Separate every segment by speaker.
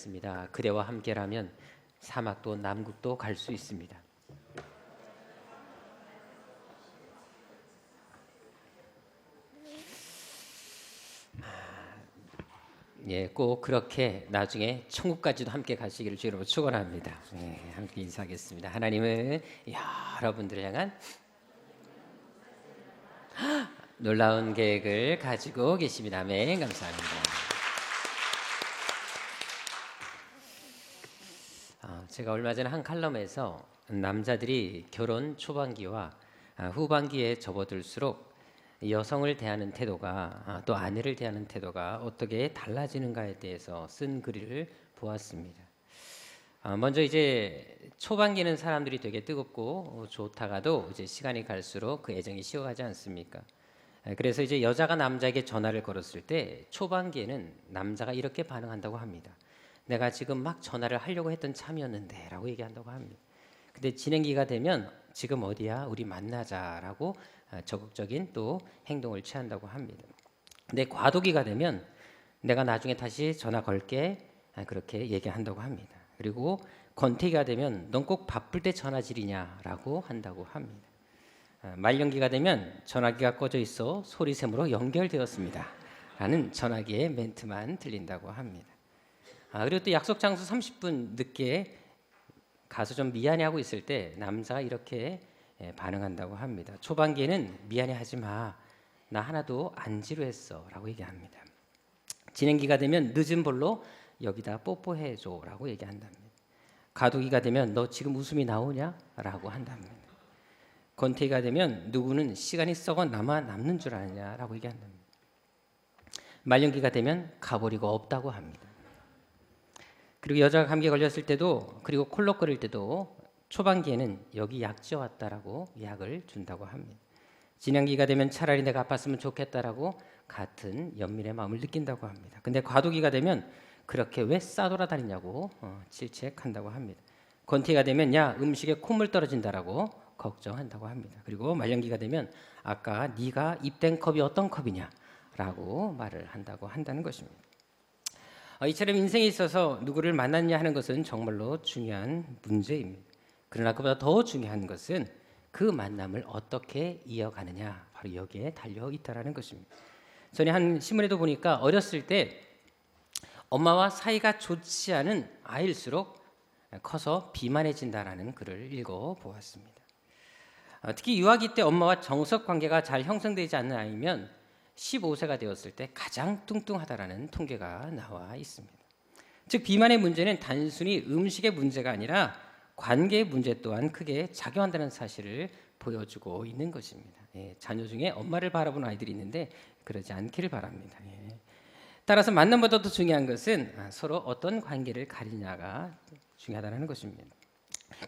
Speaker 1: 인사했습니다. 그대와 함께라면 사막도 남극도 갈 수 있습니다. 예, 꼭 그렇게 나중에 천국까지도 함께 가시기를 주로 축원합니다. 예, 함께 인사하겠습니다. 하나님은 여러분들을 향한 놀라운 계획을 가지고 계십니다. 아멘. 감사합니다. 제가 얼마 전에 한 칼럼에서 남자들이 결혼 초반기와 후반기에 접어들수록 여성을 대하는 태도가 또 아내를 대하는 태도가 어떻게 달라지는가에 대해서 쓴 글을 보았습니다. 먼저 이제 초반기는 사람들이 되게 뜨겁고 좋다가도 이제 시간이 갈수록 그 애정이 식어가지 않습니까? 그래서 이제 여자가 남자에게 전화를 걸었을 때 초반기에는 남자가 이렇게 반응한다고 합니다. 내가 지금 막 전화를 하려고 했던 참이었는데 라고 얘기한다고 합니다. 근데 진행기가 되면 지금 어디야? 우리 만나자라고 적극적인 또 행동을 취한다고 합니다. 근데 과도기가 되면 내가 나중에 다시 전화 걸게 그렇게 얘기한다고 합니다. 그리고 권태기가 되면 넌 꼭 바쁠 때 전화질이냐라고 한다고 합니다. 말년기가 되면 전화기가 꺼져 있어 소리샘으로 연결되었습니다 라는 전화기의 멘트만 들린다고 합니다. 그리고 또 약속 장소 30분 늦게 가서 좀 미안해하고 있을 때 남자가 이렇게 반응한다고 합니다. 초반기에는 미안해하지 마. 나 하나도 안 지루했어 라고 얘기합니다. 진행기가 되면 늦은 볼로 여기다 뽀뽀해줘 라고 얘기한답니다. 과도기가 되면 너 지금 웃음이 나오냐? 라고 한답니다. 권태기가 되면 누구는 시간이 썩어 남는 줄 아느냐? 라고 얘기한답니다. 말년기가 되면 가버리고 없다고 합니다. 그리고 여자가 감기에 걸렸을 때도 그리고 콜록거릴 때도 초반기에는 여기 약 지어왔다라고 약을 준다고 합니다. 진행기가 되면 차라리 내가 아팠으면 좋겠다라고 같은 연민의 마음을 느낀다고 합니다. 근데 과도기가 되면 그렇게 왜 싸돌아다니냐고 질책한다고 합니다. 권태기가 되면 야 음식에 콧물 떨어진다라고 걱정한다고 합니다. 그리고 말년기가 되면 아까 네가 입댄 컵이 어떤 컵이냐라고 말을 한다는 것입니다. 이처럼 인생에 있어서 누구를 만났냐 하는 것은 정말로 중요한 문제입니다. 그러나 그보다 더 중요한 것은 그 만남을 어떻게 이어가느냐 바로 여기에 달려 있다라는 것입니다. 전에 한 신문에도 보니까 어렸을 때 엄마와 사이가 좋지 않은 아이일수록 커서 비만해진다라는 글을 읽어보았습니다. 특히 유아기 때 엄마와 정석 관계가 잘 형성되지 않는 아이면 15세가 되었을 때 가장 뚱뚱하다라는 통계가 나와 있습니다. 즉 비만의 문제는 단순히 음식의 문제가 아니라 관계의 문제 또한 크게 작용한다는 사실을 보여주고 있는 것입니다. 자녀 중에 엄마를 바라보는 아이들이 있는데 그러지 않기를 바랍니다. 따라서 만남보다 더 중요한 것은 서로 어떤 관계를 가지냐가 중요하다는 것입니다.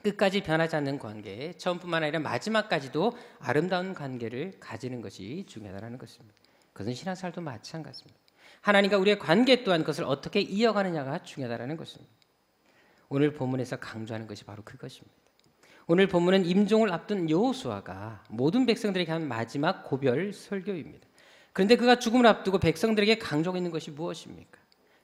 Speaker 1: 끝까지 변하지 않는 관계, 처음뿐만 아니라 마지막까지도 아름다운 관계를 가지는 것이 중요하다는 것입니다. 그것은 신앙생활도 마찬가지입니다. 하나님과 우리의 관계 또한 그것을 어떻게 이어가느냐가 중요하다는 것입니다. 오늘 본문에서 강조하는 것이 바로 그것입니다. 오늘 본문은 임종을 앞둔 여호수아가 모든 백성들에게 한 마지막 고별 설교입니다. 그런데 그가 죽음을 앞두고 백성들에게 강조하고 있는 것이 무엇입니까?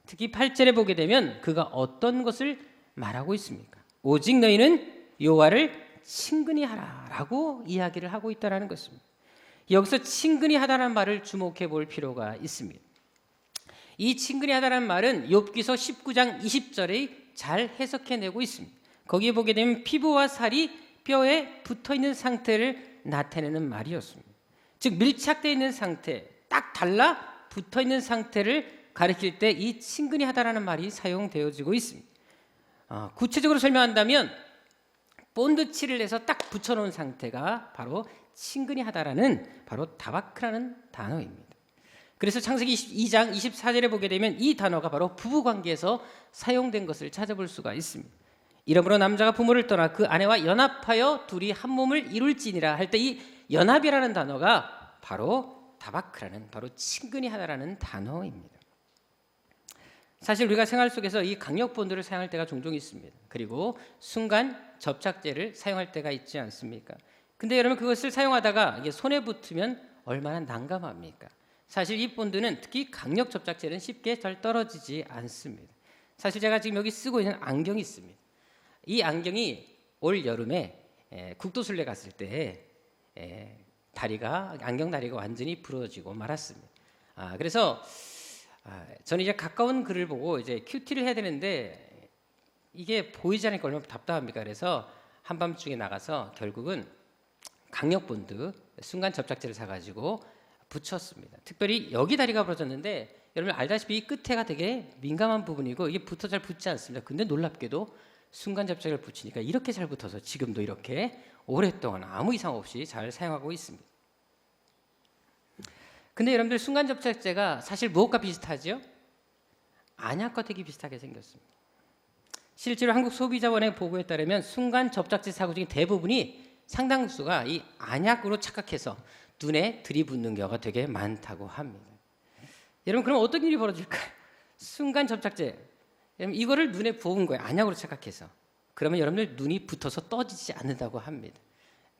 Speaker 1: 특히 8절에 보게 되면 그가 어떤 것을 말하고 있습니까? 오직 너희는 여호와를 친근히 하라라고 이야기를 하고 있다는 것입니다. 여기서 친근히 하다라는 말을 주목해 볼 필요가 있습니다. 이 친근히 하다라는 말은 욥기서 19장 20절에 잘 해석해내고 있습니다. 거기에 보게 되면 피부와 살이 뼈에 붙어있는 상태를 나타내는 말이었습니다. 즉 밀착되어 있는 상태, 딱 달라 붙어있는 상태를 가리킬 때 이 친근히 하다라는 말이 사용되어지고 있습니다. 구체적으로 설명한다면 본드칠을 해서 딱 붙여놓은 상태가 바로 친근히 하다라는 바로 다바크라는 단어입니다. 그래서 창세기 2장 24절에 보게 되면 이 단어가 바로 부부관계에서 사용된 것을 찾아볼 수가 있습니다. 이러므로 남자가 부모를 떠나 그 아내와 연합하여 둘이 한 몸을 이룰지니라 할 때 이 연합이라는 단어가 바로 다바크라는 바로 친근히 하다라는 단어입니다. 사실 우리가 생활 속에서 이 강력본드를 사용할 때가 종종 있습니다. 그리고 순간 접착제를 사용할 때가 있지 않습니까? 근데 여러분 그것을 사용하다가 이게 손에 붙으면 얼마나 난감합니까? 사실 이 본드는 특히 강력 접착제는 쉽게 잘 떨어지지 않습니다. 사실 제가 지금 여기 쓰고 있는 안경이 있습니다. 이 안경이 올 여름에 국도순례 갔을 때 안경 다리가 완전히 부러지고 말았습니다. 그래서 저는 이제 가까운 글을 보고 이제 큐티를 해야 되는데 이게 보이지 않으니까 얼마나 답답합니까? 그래서 한밤중에 나가서 결국은 강력본드 순간 접착제를 사가지고 붙였습니다. 특별히 여기 다리가 부러졌는데 여러분 알다시피 이 끝에가 되게 민감한 부분이고 이게 잘 붙지 않습니다. 근데 놀랍게도 순간 접착제를 붙이니까 이렇게 잘 붙어서 지금도 이렇게 오랫동안 아무 이상 없이 잘 사용하고 있습니다. 근데 여러분들 순간 접착제가 사실 무엇과 비슷하죠? 안약과 되게 비슷하게 생겼습니다. 실제로 한국 소비자원의 보고에 따르면 순간 접착제 사고 중에 대부분이 상당수가 이 안약으로 착각해서 눈에 들이붓는 경우가 되게 많다고 합니다. 여러분 그럼 어떤 일이 벌어질까요? 순간 접착제 여러분 이거를 눈에 부은 거예요. 안약으로 착각해서. 그러면 여러분들 눈이 붙어서 떠지지 않는다고 합니다.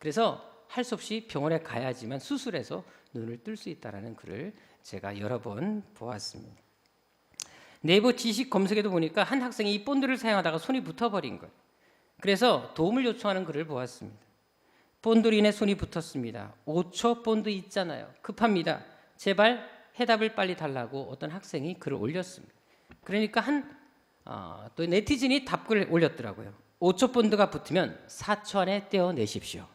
Speaker 1: 그래서 할 수 없이 병원에 가야지만 수술해서 눈을 뜰 수 있다는 글을 제가 여러 번 보았습니다. 네이버 지식 검색에도 보니까 한 학생이 이 본드를 사용하다가 손이 붙어버린 거예요. 그래서 도움을 요청하는 글을 보았습니다. 본드로 인해 손이 붙었습니다. 5초 본드 있잖아요. 급합니다. 제발 해답을 빨리 달라고 어떤 학생이 글을 올렸습니다. 그러니까 또 네티즌이 답글을 올렸더라고요. 5초 본드가 붙으면 4초 안에 떼어내십시오.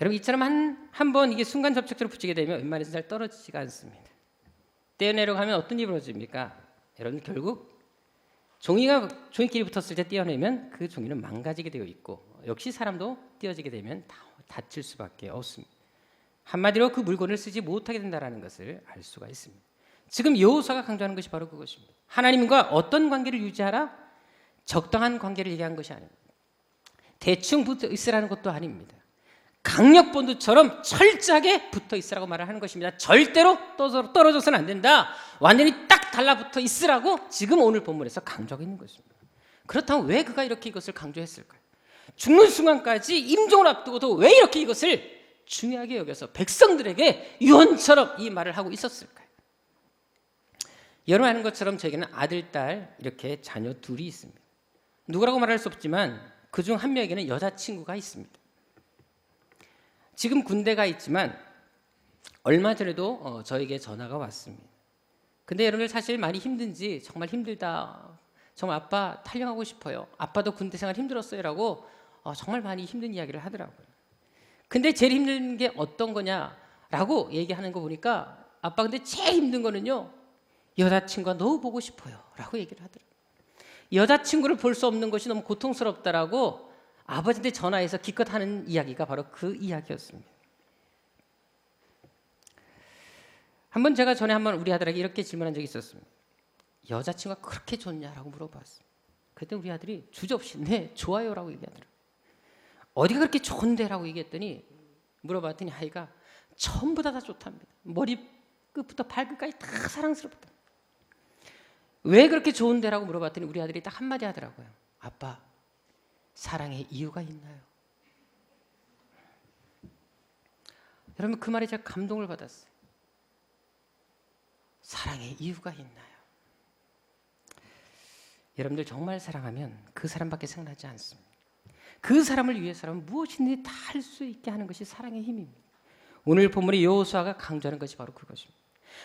Speaker 1: 여러분 이처럼 한 번 이게 순간 접착제로 붙이게 되면 웬만해서 잘 떨어지지가 않습니다. 떼어내려고 하면 어떤 일이 벌어집니까? 여러분 결국 종이끼리 붙었을 때 떼어내면 그 종이는 망가지게 되어 있고 역시 사람도 떼어지게 되면 다칠 수밖에 없습니다. 한마디로 그 물건을 쓰지 못하게 된다는 것을 알 수가 있습니다. 지금 여호수아가 강조하는 것이 바로 그것입니다. 하나님과 어떤 관계를 유지하라? 적당한 관계를 얘기한 것이 아닙니다. 대충 붙어 있으라는 것도 아닙니다. 강력본드처럼 철저하게 붙어 있으라고 말을 하는 것입니다. 절대로 떨어져서는 안 된다. 완전히 딱 달라붙어 있으라고 지금 오늘 본문에서 강조하고 있는 것입니다. 그렇다면 왜 그가 이렇게 이것을 강조했을까요? 죽는 순간까지 임종을 앞두고도 왜 이렇게 이것을 중요하게 여겨서 백성들에게 유언처럼 이 말을 하고 있었을까요? 여러분 아는 것처럼 저에게는 아들, 딸 이렇게 자녀 둘이 있습니다. 누구라고 말할 수 없지만 그중 한 명에게는 여자친구가 있습니다. 지금 군대가 있지만 얼마 전에도 저에게 전화가 왔습니다. 근데 여러분들 사실 많이 힘든지 정말 힘들다. 정말 아빠 탈영하고 싶어요. 아빠도 군대 생활 힘들었어요 라고 정말 많이 힘든 이야기를 하더라고요. 근데 제일 힘든 게 어떤 거냐라고 얘기하는 거 보니까 아빠 근데 제일 힘든 거는요. 여자친구가 너무 보고 싶어요 라고 얘기를 하더라고요. 여자친구를 볼 수 없는 것이 너무 고통스럽다라고 아버지한테 전화해서 기껏 하는 이야기가 바로 그 이야기였습니다. 한번 제가 전에 우리 아들에게 이렇게 질문한 적이 있었습니다. 여자친구가 그렇게 좋냐라고 물어봤습니다. 그때 우리 아들이 주저없이 네 좋아요라고 얘기하더라고요. 어디가 그렇게 좋은데라고 얘기했더니 물어봤더니 아이가 전부 다 좋답니다. 머리끝부터 발끝까지 다 사랑스럽다. 왜 그렇게 좋은데라고 물어봤더니 우리 아들이 딱 한마디 하더라고요. 아빠 사랑의 이유가 있나요? 여러분 그 말에 제가 감동을 받았어요. 사랑의 이유가 있나요? 여러분들 정말 사랑하면 그 사람밖에 생각나지 않습니다. 그 사람을 위해서라면 무엇이든지 다 할 수 있게 하는 것이 사랑의 힘입니다. 오늘 본문의 여호수아가 강조하는 것이 바로 그것입니다.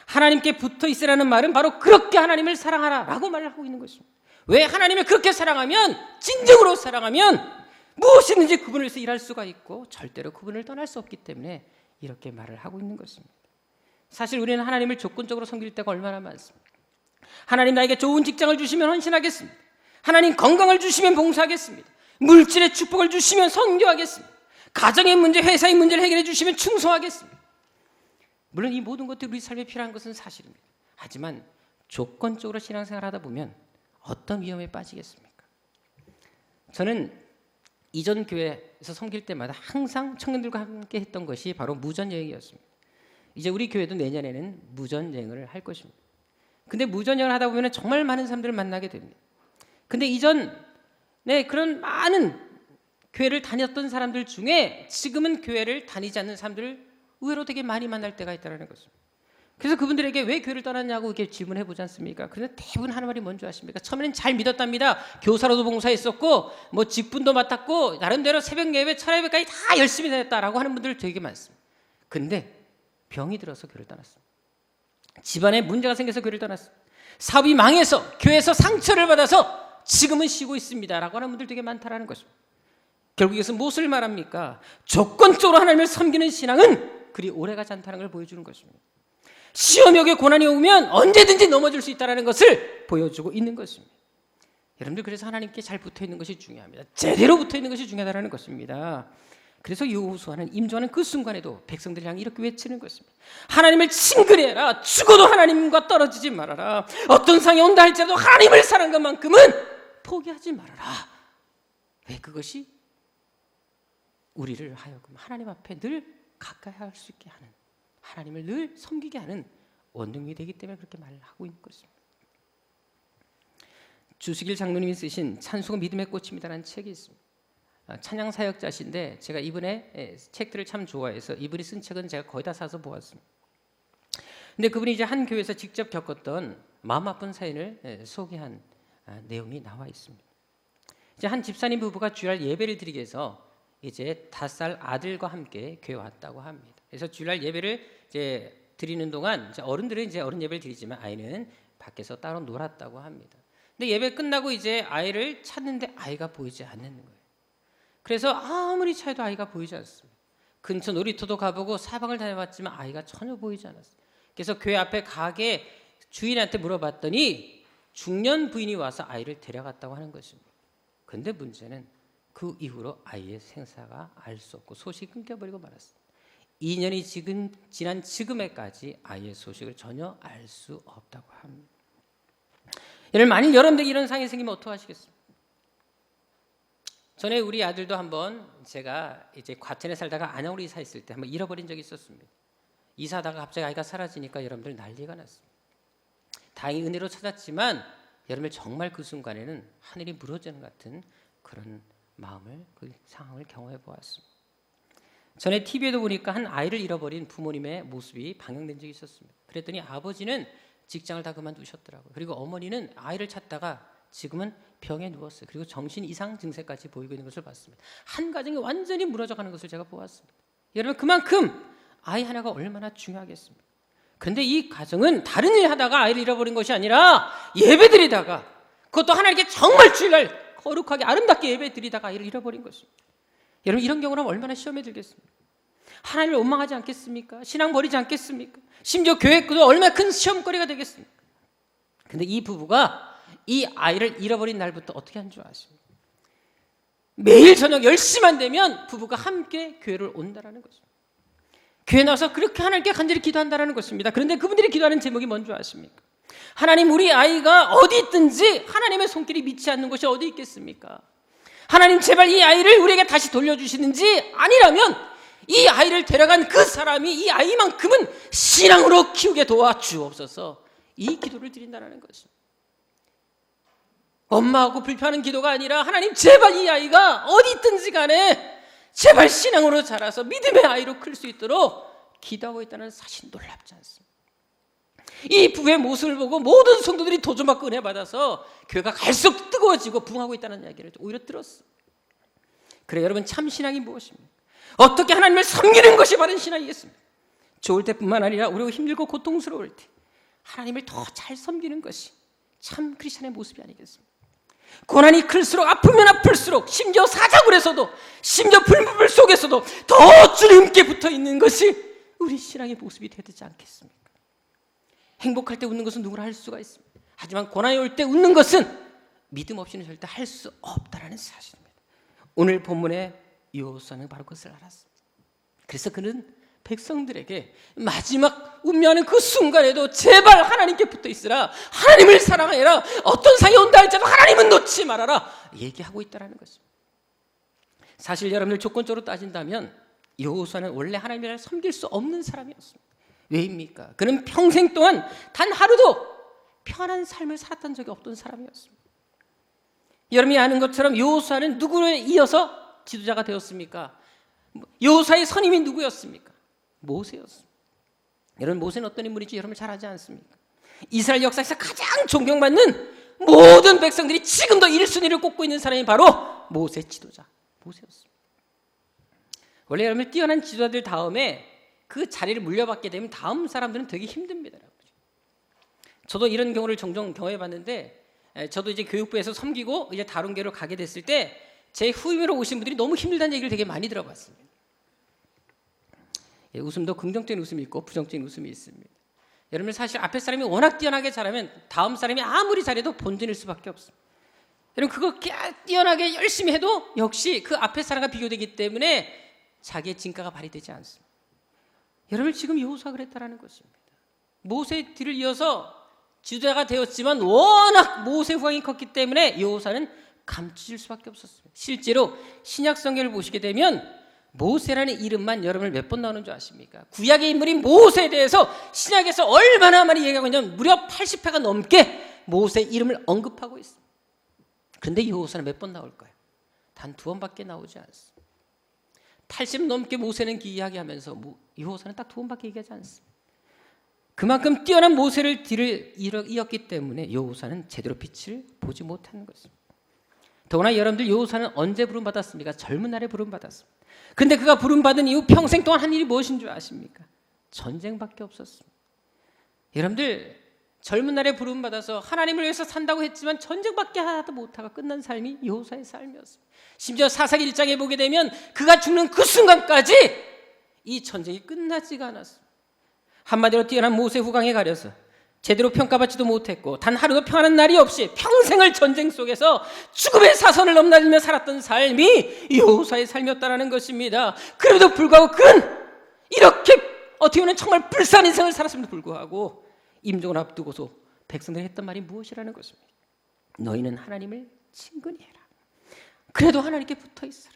Speaker 1: 하나님께 붙어 있으라는 말은 바로 그렇게 하나님을 사랑하라라고 말을 하고 있는 것입니다. 왜 하나님을 그렇게 사랑하면 진정으로 사랑하면 무엇이든지 그분을 위해서 일할 수가 있고 절대로 그분을 떠날 수 없기 때문에 이렇게 말을 하고 있는 것입니다. 사실 우리는 하나님을 조건적으로 섬길 때가 얼마나 많습니다. 하나님 나에게 좋은 직장을 주시면 헌신하겠습니다. 하나님 건강을 주시면 봉사하겠습니다. 물질의 축복을 주시면 선교하겠습니다. 가정의 문제, 회사의 문제를 해결해 주시면 충성하겠습니다. 물론 이 모든 것들이 우리 삶에 필요한 것은 사실입니다. 하지만 조건적으로 신앙생활을 하다 보면 어떤 위험에 빠지겠습니까? 저는 이전 교회에서 섬길 때마다 항상 청년들과 함께 했던 것이 바로 무전여행이었습니다. 이제 우리 교회도 내년에는 무전여행을 할 것입니다. 근데 무전여행을 하다 보면 정말 많은 사람들을 만나게 됩니다. 근데 이전에 그런 많은 교회를 다녔던 사람들 중에 지금은 교회를 다니지 않는 사람들을 의외로 되게 많이 만날 때가 있다는 것입니다. 그래서 그분들에게 왜 교회를 떠났냐고 이렇게 질문해 보지 않습니까? 그런데 대부분 하는 말이 뭔지 아십니까? 처음에는 잘 믿었답니다. 교사로도 봉사했었고 뭐 직분도 맡았고 나름대로 새벽 예배, 철야 예배까지 다 열심히 다녔다라고 하는 분들 되게 많습니다. 근데 병이 들어서 교회를 떠났습니다. 집안에 문제가 생겨서 교회를 떠났습니다. 사업이 망해서 교회에서 상처를 받아서 지금은 쉬고 있습니다라고 하는 분들 되게 많다라는 것입니다. 결국 이것은 무엇을 말합니까? 조건적으로 하나님을 섬기는 신앙은 그리 오래가지 않다는 걸 보여주는 것입니다. 시험역에 고난이 오면 언제든지 넘어질 수 있다는 것을 보여주고 있는 것입니다. 여러분들 그래서 하나님께 잘 붙어있는 것이 중요합니다. 제대로 붙어있는 것이 중요하다는 것입니다. 그래서 여호수아는 임종하는 그 순간에도 백성들을 향해 이렇게 외치는 것입니다. 하나님을 친근해라. 죽어도 하나님과 떨어지지 말아라. 어떤 상이 온다 할지라도 하나님을 사랑한 것만큼은 포기하지 말아라. 왜? 그것이 우리를 하여금 하나님 앞에 늘 가까이 할 수 있게 하는, 하나님을 늘 섬기게 하는 원동력이 되기 때문에 그렇게 말을 하고 있는 것입니다. 주식일 장로님이 쓰신 찬송은 믿음의 꽃입니다라는 책이 있습니다. 찬양 사역자신데 제가 이분의 책들을 참 좋아해서 이분이 쓴 책은 제가 거의 다 사서 보았습니다. 근데 그분이 이제 한 교회에서 직접 겪었던 마음 아픈 사연을 소개한 내용이 나와 있습니다. 이제 한 집사님 부부가 주일날 예배를 드리기 위해서 이제 5살 아들과 함께 교회 왔다고 합니다. 그래서 주일날 예배를 이제 드리는 동안 이제 어른들은 이제 어른 예배를 드리지만 아이는 밖에서 따로 놀았다고 합니다. 근데 예배 끝나고 이제 아이를 찾는데 아이가 보이지 않는 거예요. 그래서 아무리 찾아도 아이가 보이지 않습니다. 근처 놀이터도 가보고 사방을 다녀봤지만 아이가 전혀 보이지 않았어요. 그래서 교회 앞에 가게 주인한테 물어봤더니 중년 부인이 와서 아이를 데려갔다고 하는 것입니다. 그런데 문제는 그 이후로 아이의 생사가 알 수 없고 소식이 끊겨버리고 말았습니다. 2년이 지난 지금에까지 아이의 소식을 전혀 알 수 없다고 합니다. 만일 여러분들이 이런 상황이 생기면 어떡하시겠습니까? 전에 우리 아들도 한번 제가 이제 과천에 살다가 안양으로 이사했을 때 한번 잃어버린 적이 있었습니다. 이사하다가 갑자기 아이가 사라지니까 여러분들 난리가 났습니다. 다행히 은혜로 찾았지만 여러분들 정말 그 순간에는 하늘이 무너지는 같은 그런 마음을, 그 상황을 경험해 보았습니다. 전에 TV에도 보니까 한 아이를 잃어버린 부모님의 모습이 방영된 적이 있었습니다. 그랬더니 아버지는 직장을 다 그만두셨더라고요. 그리고 어머니는 아이를 찾다가 지금은 병에 누웠어요. 그리고 정신 이상 증세까지 보이고 있는 것을 봤습니다. 한 가정이 완전히 무너져가는 것을 제가 보았습니다. 여러분 그만큼 아이 하나가 얼마나 중요하겠습니까? 그런데 이 가정은 다른 일 하다가 아이를 잃어버린 것이 아니라 예배드리다가, 그것도 하나님께 정말 주일날 거룩하게 아름답게 예배드리다가 아이를 잃어버린 것입니다. 여러분 이런 경우라면 얼마나 시험에 들겠습니까? 하나님을 원망하지 않겠습니까? 신앙 버리지 않겠습니까? 심지어 교회도 얼마나 큰 시험거리가 되겠습니까? 그런데 이 부부가 이 아이를 잃어버린 날부터 어떻게 한 줄 아십니까? 매일 저녁 10시만 되면 부부가 함께 교회를 온다라는 것입니다. 교회 나와서 그렇게 하나님께 간절히 기도한다라는 것입니다. 그런데 그분들이 기도하는 제목이 뭔지 아십니까? 하나님, 우리 아이가 어디 있든지 하나님의 손길이 미치 않는 곳이 어디 있겠습니까? 하나님, 제발 이 아이를 우리에게 다시 돌려주시는지, 아니라면 이 아이를 데려간 그 사람이 이 아이만큼은 신앙으로 키우게 도와주옵소서, 이 기도를 드린다는 것입니다. 엄마하고 불편한 기도가 아니라 하나님, 제발 이 아이가 어디 있든지 간에 제발 신앙으로 자라서 믿음의 아이로 클 수 있도록 기도하고 있다는 사실 놀랍지 않습니다. 이 부부의 모습을 보고 모든 성도들이 도전받고 은혜 받아서 교회가 갈수록 뜨거워지고 부흥하고 있다는 이야기를 오히려 들었어요. 그래, 여러분, 참 신앙이 무엇입니까? 어떻게 하나님을 섬기는 것이 바른 신앙이겠습니까? 좋을 때뿐만 아니라 우리가 힘들고 고통스러울 때 하나님을 더 잘 섬기는 것이 참 크리스천의 모습이 아니겠습니까? 고난이 클수록, 아프면 아플수록, 심지어 사자굴에서도, 심지어 불물 속에서도 더 주님께 붙어있는 것이 우리 신앙의 모습이 되야 되지 않겠습니까? 행복할 때 웃는 것은 누구나 할 수가 있습니다. 하지만 고난이 올 때 웃는 것은 믿음 없이는 절대 할 수 없다는 사실입니다. 오늘 본문의 여호수아는 바로 그것을 알았습니다. 그래서 그는 백성들에게 마지막 운명하는 그 순간에도 제발 하나님께 붙어 있으라, 하나님을 사랑해라, 어떤 상이 온다 할지라도 하나님은 놓지 말아라 얘기하고 있다는 것입니다. 사실 여러분들 조건적으로 따진다면 여호수아는 원래 하나님을 섬길 수 없는 사람이었습니다. 왜입니까? 그는 평생 동안 단 하루도 편한 삶을 살았던 적이 없던 사람이었습니다. 여러분이 아는 것처럼 여호수아는 누구에 이어서 지도자가 되었습니까? 여호수아의 선임이 누구였습니까? 모세였습니다. 여러분, 모세는 어떤 인물인지 여러분 잘 알지 않습니까? 이스라엘 역사에서 가장 존경받는 모든 백성들이 지금도 1순위를 꼽고 있는 사람이 바로 모세 지도자, 모세였습니다. 원래 여러분, 뛰어난 지도자들 다음에 그 자리를 물려받게 되면 다음 사람들은 되게 힘듭니다. 저도 이런 경우를 종종 경험해봤는데, 저도 이제 교육부에서 섬기고 이제 다른 교회로 가게 됐을 때 제 후임으로 오신 분들이 너무 힘들다는 얘기를 되게 많이 들어봤습니다. 웃음도 긍정적인 웃음이 있고 부정적인 웃음이 있습니다. 여러분, 사실 앞에 사람이 워낙 뛰어나게 잘하면 다음 사람이 아무리 잘해도 본전일 수밖에 없습니다. 여러분, 그거 뛰어나게 열심히 해도 역시 그 앞에 사람과 비교되기 때문에 자기의 진가가 발휘되지 않습니다. 여러분, 지금 여호수아가 그랬다라는 것입니다. 모세의 뒤를 이어서 지도자가 되었지만 워낙 모세 후광이 컸기 때문에 여호수아는 감추질 수밖에 없었습니다. 실제로 신약 성경을 보시게 되면 모세라는 이름만 여러분을 몇 번 나오는 줄 아십니까? 구약의 인물인 모세에 대해서 신약에서 얼마나 많이 얘기하고 있냐면 무려 80회가 넘게 모세 이름을 언급하고 있습니다. 그런데 여호수아는 몇 번 나올까요? 단 2번밖에 나오지 않습니다. 80 넘게 모세는 이야기하면서 여호수아는 딱 2번밖에 얘기하지 않습니다. 그만큼 뛰어난 모세를 뒤를 이었기 때문에 여호수아는 제대로 빛을 보지 못하는 것입니다. 더구나 여러분들, 여호수아는 언제 부름받았습니까? 젊은 날에 부름받았습니다. 근데 그가 부름받은 이후 평생 동안 한 일이 무엇인 줄 아십니까? 전쟁밖에 없었습니다. 여러분들, 젊은 날에 부름받아서 하나님을 위해서 산다고 했지만 전쟁밖에 하나도 못하고 끝난 삶이 여호수아의 삶이었습니다. 심지어 사사기 1장에 보게 되면 그가 죽는 그 순간까지 이 전쟁이 끝나지가 않았습니다. 한마디로 뛰어난 모세 후광에 가려서 제대로 평가받지도 못했고 단 하루도 평안한 날이 없이 평생을 전쟁 속에서 죽음의 사선을 넘나들며 살았던 삶이 여호수아의 삶이었다는 것입니다. 그래도 불구하고 그는 이렇게 어떻게 보면 정말 불쌍한 인생을 살았음에도 불구하고 임종을 앞두고서 백성들이 했던 말이 무엇이라는 것입니다. 너희는 하나님을 친근히 해라. 그래도 하나님께 붙어 있어라.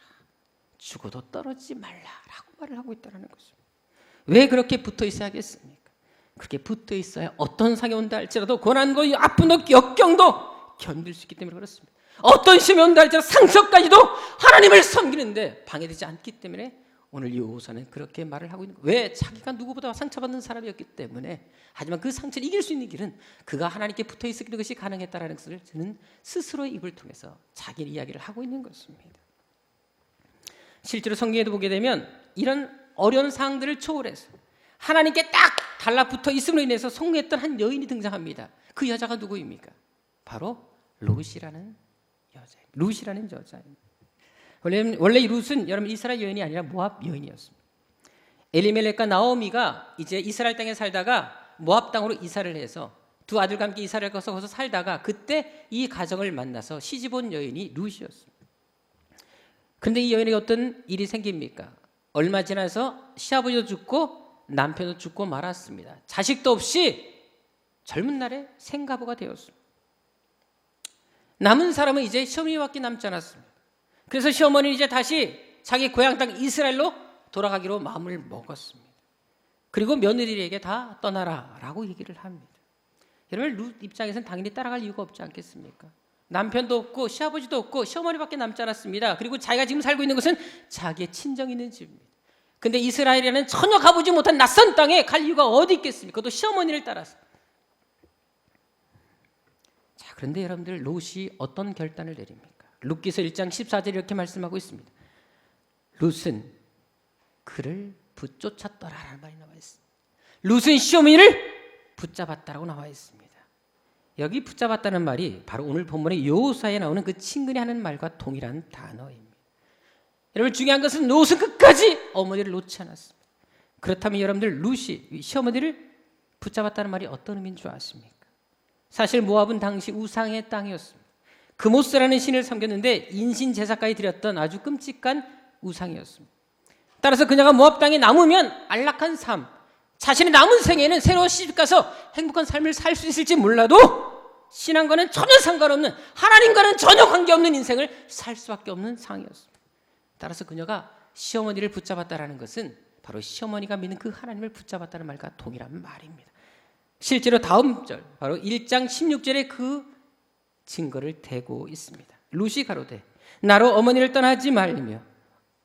Speaker 1: 죽어도 떨어지지 말라라고 말을 하고 있다는 것입니다. 왜 그렇게 붙어 있어야겠습니까? 그렇게 붙어 있어야 어떤 상이 온다 할지라도 고난과 아픔도 역경도 견딜 수 있기 때문에 그렇습니다. 어떤 시험이 온다 할지라도 상처까지도 하나님을 섬기는데 방해되지 않기 때문에 오늘 여호수아는 그렇게 말을 하고 있는 거예요. 왜? 자기가 누구보다 상처받는 사람이었기 때문에. 하지만 그 상처를 이길 수 있는 길은 그가 하나님께 붙어 있는 것이 가능했다는 것을 저는 스스로의 입을 통해서 자기 이야기를 하고 있는 것입니다. 실제로 성경에도 보게 되면 이런 어려운 상황들을 초월해서 하나님께 딱 달라붙어 있음으로 인해서 성공했던 한 여인이 등장합니다. 그 여자가 누구입니까? 바로 룻이라는 여자입니다. 원래 이 룻은 여러분 이스라엘 여인이 아니라 모압 여인이었습니다. 엘리멜렉과 나오미가 이제 이스라엘 땅에 살다가 모압 땅으로 이사를 해서 두 아들과 함께 이사를 가서 거기서 살다가 그때 이 가정을 만나서 시집 온 여인이 룻이었습니다. 그런데 이 여인에게 어떤 일이 생깁니까? 얼마 지나서 시아버지도 죽고 남편도 죽고 말았습니다. 자식도 없이 젊은 날에 생가부가 되었습니다. 남은 사람은 이제 시어머니밖에 남지 않았습니다. 그래서 시어머니는 이제 다시 자기 고향 땅 이스라엘로 돌아가기로 마음을 먹었습니다. 그리고 며느리에게 다 떠나라라고 얘기를 합니다. 여러분, 룻 입장에서는 당연히 따라갈 이유가 없지 않겠습니까? 남편도 없고 시아버지도 없고 시어머니밖에 남지 않았습니다. 그리고 자기가 지금 살고 있는 것은 자기의 친정이 있는 집입니다. 근데 이스라엘에는 전혀 가보지 못한 낯선 땅에 갈 이유가 어디 있겠습니까? 그것도 시어머니를 따라서. 자, 그런데 여러분들, 룻이 어떤 결단을 내립니까? 룻기서 1장 14절 이렇게 말씀하고 있습니다. 룻은 그를 붙쫓았더라라는 말이 나와 있습니다. 룻은 시어머니를 붙잡았다라고 나와 있습니다. 여기 붙잡았다는 말이 바로 오늘 본문의 여호수아에 나오는 그 친근히 하는 말과 동일한 단어입니다. 여러분, 중요한 것은 룻은 끝까지 어머니를 놓지 않았습니다. 그렇다면 여러분들, 룻이 시어머니를 붙잡았다는 말이 어떤 의미인 줄 아십니까? 사실 모압은 당시 우상의 땅이었습니다. 그모스라는 신을 섬겼는데 인신 제사까지 드렸던 아주 끔찍한 우상이었습니다. 따라서 그녀가 모압 땅에 남으면 안락한 삶, 자신의 남은 생에는 새로 시집가서 행복한 삶을 살 수 있을지 몰라도 신앙과는 전혀 상관없는, 하나님과는 전혀 관계없는 인생을 살 수밖에 없는 상황이었습니다. 따라서 그녀가 시어머니를 붙잡았다는 것은 바로 시어머니가 믿는 그 하나님을 붙잡았다는 말과 동일한 말입니다. 실제로 다음 절, 바로 1장 16절에 그 증거를 대고 있습니다. 룻이 가로되 나로 어머니를 떠나지 말며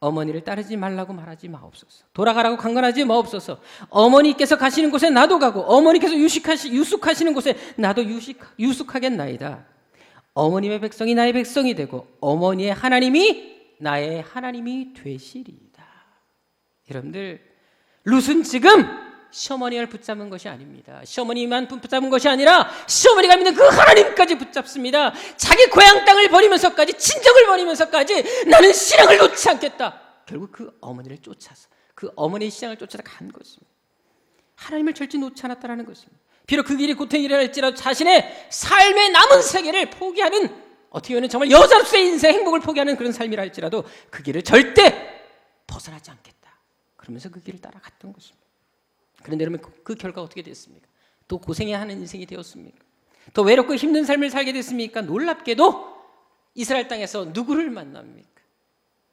Speaker 1: 어머니를 따르지 말라고 말하지 마옵소서. 돌아가라고 강권하지 마옵소서. 어머니께서 가시는 곳에 나도 가고 어머니께서 유숙하시는 곳에 나도 유숙하겠나이다. 어머님의 백성이 나의 백성이 되고 어머니의 하나님이 나의 하나님이 되시리이다. 여러분들, 룻은 지금 시어머니를 붙잡은 것이 아닙니다. 시어머니만 붙잡은 것이 아니라 시어머니가 믿는 그 하나님까지 붙잡습니다. 자기 고향 땅을 버리면서까지, 친정을 버리면서까지 나는 신앙을 놓지 않겠다. 결국 그 어머니를 쫓아서, 그 어머니의 신앙을 쫓아서 간 것입니다. 하나님을 절대 놓지 않았다는 것입니다. 비록 그 길이 고통이라 할지라도 자신의 삶의 남은 세계를 포기하는, 어떻게 보면 정말 여자로서의 인생 행복을 포기하는 그런 삶이라 할지라도 그 길을 절대 벗어나지 않겠다. 그러면서 그 길을 따라갔던 것입니다. 그런데 여러분, 그 결과 어떻게 됐습니까? 또 고생해야 하는 인생이 되었습니까? 더 외롭고 힘든 삶을 살게 됐습니까? 놀랍게도 이스라엘 땅에서 누구를 만납니까?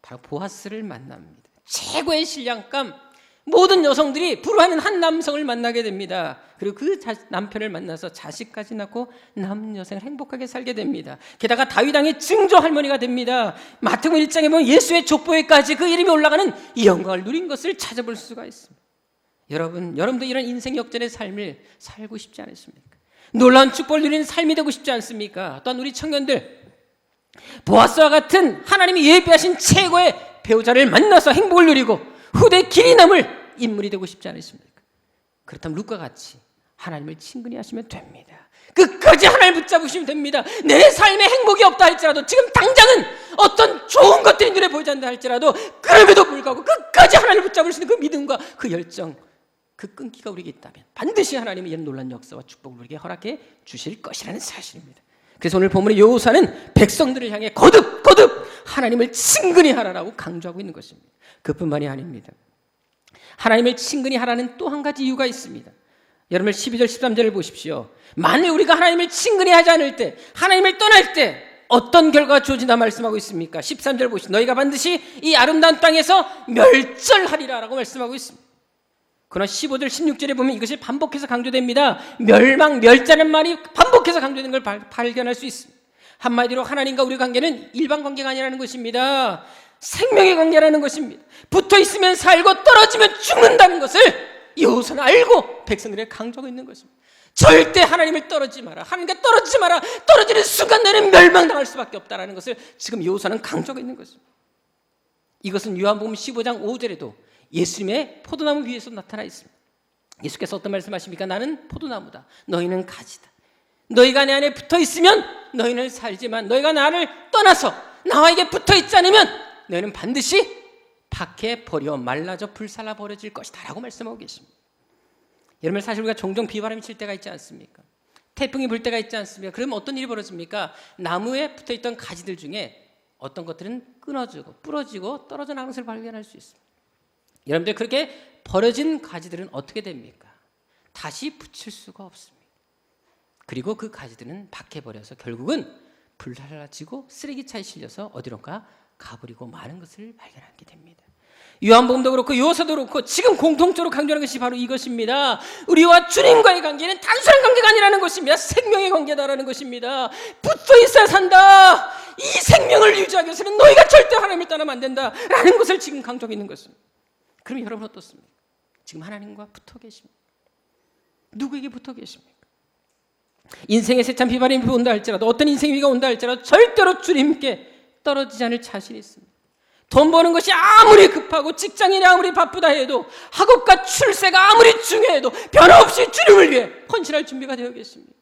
Speaker 1: 바로 보아스를 만납니다. 최고의 신랑감, 모든 여성들이 부러워하는 한 남성을 만나게 됩니다. 그리고 그 남편을 만나서 자식까지 낳고 남여생을 행복하게 살게 됩니다. 게다가 다윗 왕의 증조 할머니가 됩니다. 마태복음 1장에 보면 예수의 족보에까지 그 이름이 올라가는 이 영광을 누린 것을 찾아볼 수가 있습니다. 여러분도 이런 인생 역전의 삶을 살고 싶지 않으십니까? 놀라운 축복을 누리는 삶이 되고 싶지 않습니까? 또한 우리 청년들, 보아스와 같은 하나님이 예비하신 최고의 배우자를 만나서 행복을 누리고 후대 길이 남을 인물이 되고 싶지 않으십니까? 그렇다면 룻과 같이 하나님을 친근히 하시면 됩니다. 끝까지 하나님을 붙잡으시면 됩니다. 내 삶에 행복이 없다 할지라도, 지금 당장은 어떤 좋은 것들이 눈에 보이지 않는다 할지라도, 그럼에도 불구하고 끝까지 하나님을 붙잡을 수 있는 그 믿음과 그 열정, 그 끈기가 우리에게 있다면 반드시 하나님은 이런 놀라운 역사와 축복을 우리에게 허락해 주실 것이라는 사실입니다. 그래서 오늘 본문의 여호사는 백성들을 향해 거듭 하나님을 친근히 하라라고 강조하고 있는 것입니다. 그뿐만이 아닙니다. 하나님을 친근히 하라는 또 한 가지 이유가 있습니다. 여러분 12절 13절을 보십시오. 만일 우리가 하나님을 친근히 하지 않을 때, 하나님을 떠날 때 어떤 결과가 주어진다 말씀하고 있습니까? 13절 보시죠. 너희가 반드시 이 아름다운 땅에서 멸절하리라 라고 말씀하고 있습니다. 그러나 15절 16절에 보면 이것이 반복해서 강조됩니다. 멸망, 멸자는 말이 반복해서 강조되는 걸 발견할 수 있습니다. 한마디로 하나님과 우리 관계는 일반 관계가 아니라는 것입니다. 생명의 관계라는 것입니다. 붙어있으면 살고 떨어지면 죽는다는 것을 여호사는 알고 백성들에게 강조하고 있는 것입니다. 절대 하나님을 떨어지지 마라. 하나님과 떨어지지 마라. 떨어지는 순간 너는 멸망당할 수밖에 없다는 것을 지금 여호사는 강조하고 있는 것입니다. 이것은 요한복음 15장 5절에도 예수님의 포도나무 위에서 나타나 있습니다. 예수께서 어떤 말씀하십니까? 나는 포도나무다. 너희는 가지다. 너희가 내 안에 붙어있으면 너희는 살지만 너희가 나를 떠나서 나에게 붙어있지 않으면 너희는 반드시 밖에 버려 말라져 불살라 버려질 것이다 라고 말씀하고 계십니다. 여러분, 사실 우리가 종종 비바람이 칠 때가 있지 않습니까? 태풍이 불 때가 있지 않습니까? 그러면 어떤 일이 벌어집니까? 나무에 붙어있던 가지들 중에 어떤 것들은 끊어지고 부러지고 떨어져 나가는 것을 발견할 수 있습니다. 여러분들, 그렇게 버려진 가지들은 어떻게 됩니까? 다시 붙일 수가 없습니다. 그리고 그 가지들은 밖에 버려서 결국은 불살라지고 쓰레기차에 실려서 어디론가 가버리고 마는 것을 발견하게 됩니다. 요한복음도 그렇고 여호사도 그렇고 지금 공통적으로 강조하는 것이 바로 이것입니다. 우리와 주님과의 관계는 단순한 관계가 아니라는 것입니다. 생명의 관계다라는 것입니다. 붙어 있어야 산다. 이 생명을 유지하기 위해서는 너희가 절대 하나님을 떠나면 안 된다라는 것을 지금 강조하고 있는 것입니다. 그럼 여러분 어떻습니까? 지금 하나님과 붙어 계십니까? 누구에게 붙어 계십니까? 인생의 세찬 비바람이 온다 할지라도, 어떤 인생의 위기가 온다 할지라도 절대로 주님께 떨어지지 않을 자신이 있습니다. 돈 버는 것이 아무리 급하고 직장인이 아무리 바쁘다 해도, 학업과 출세가 아무리 중요해도 변함없이 주님을 위해 헌신할 준비가 되어 계십니까?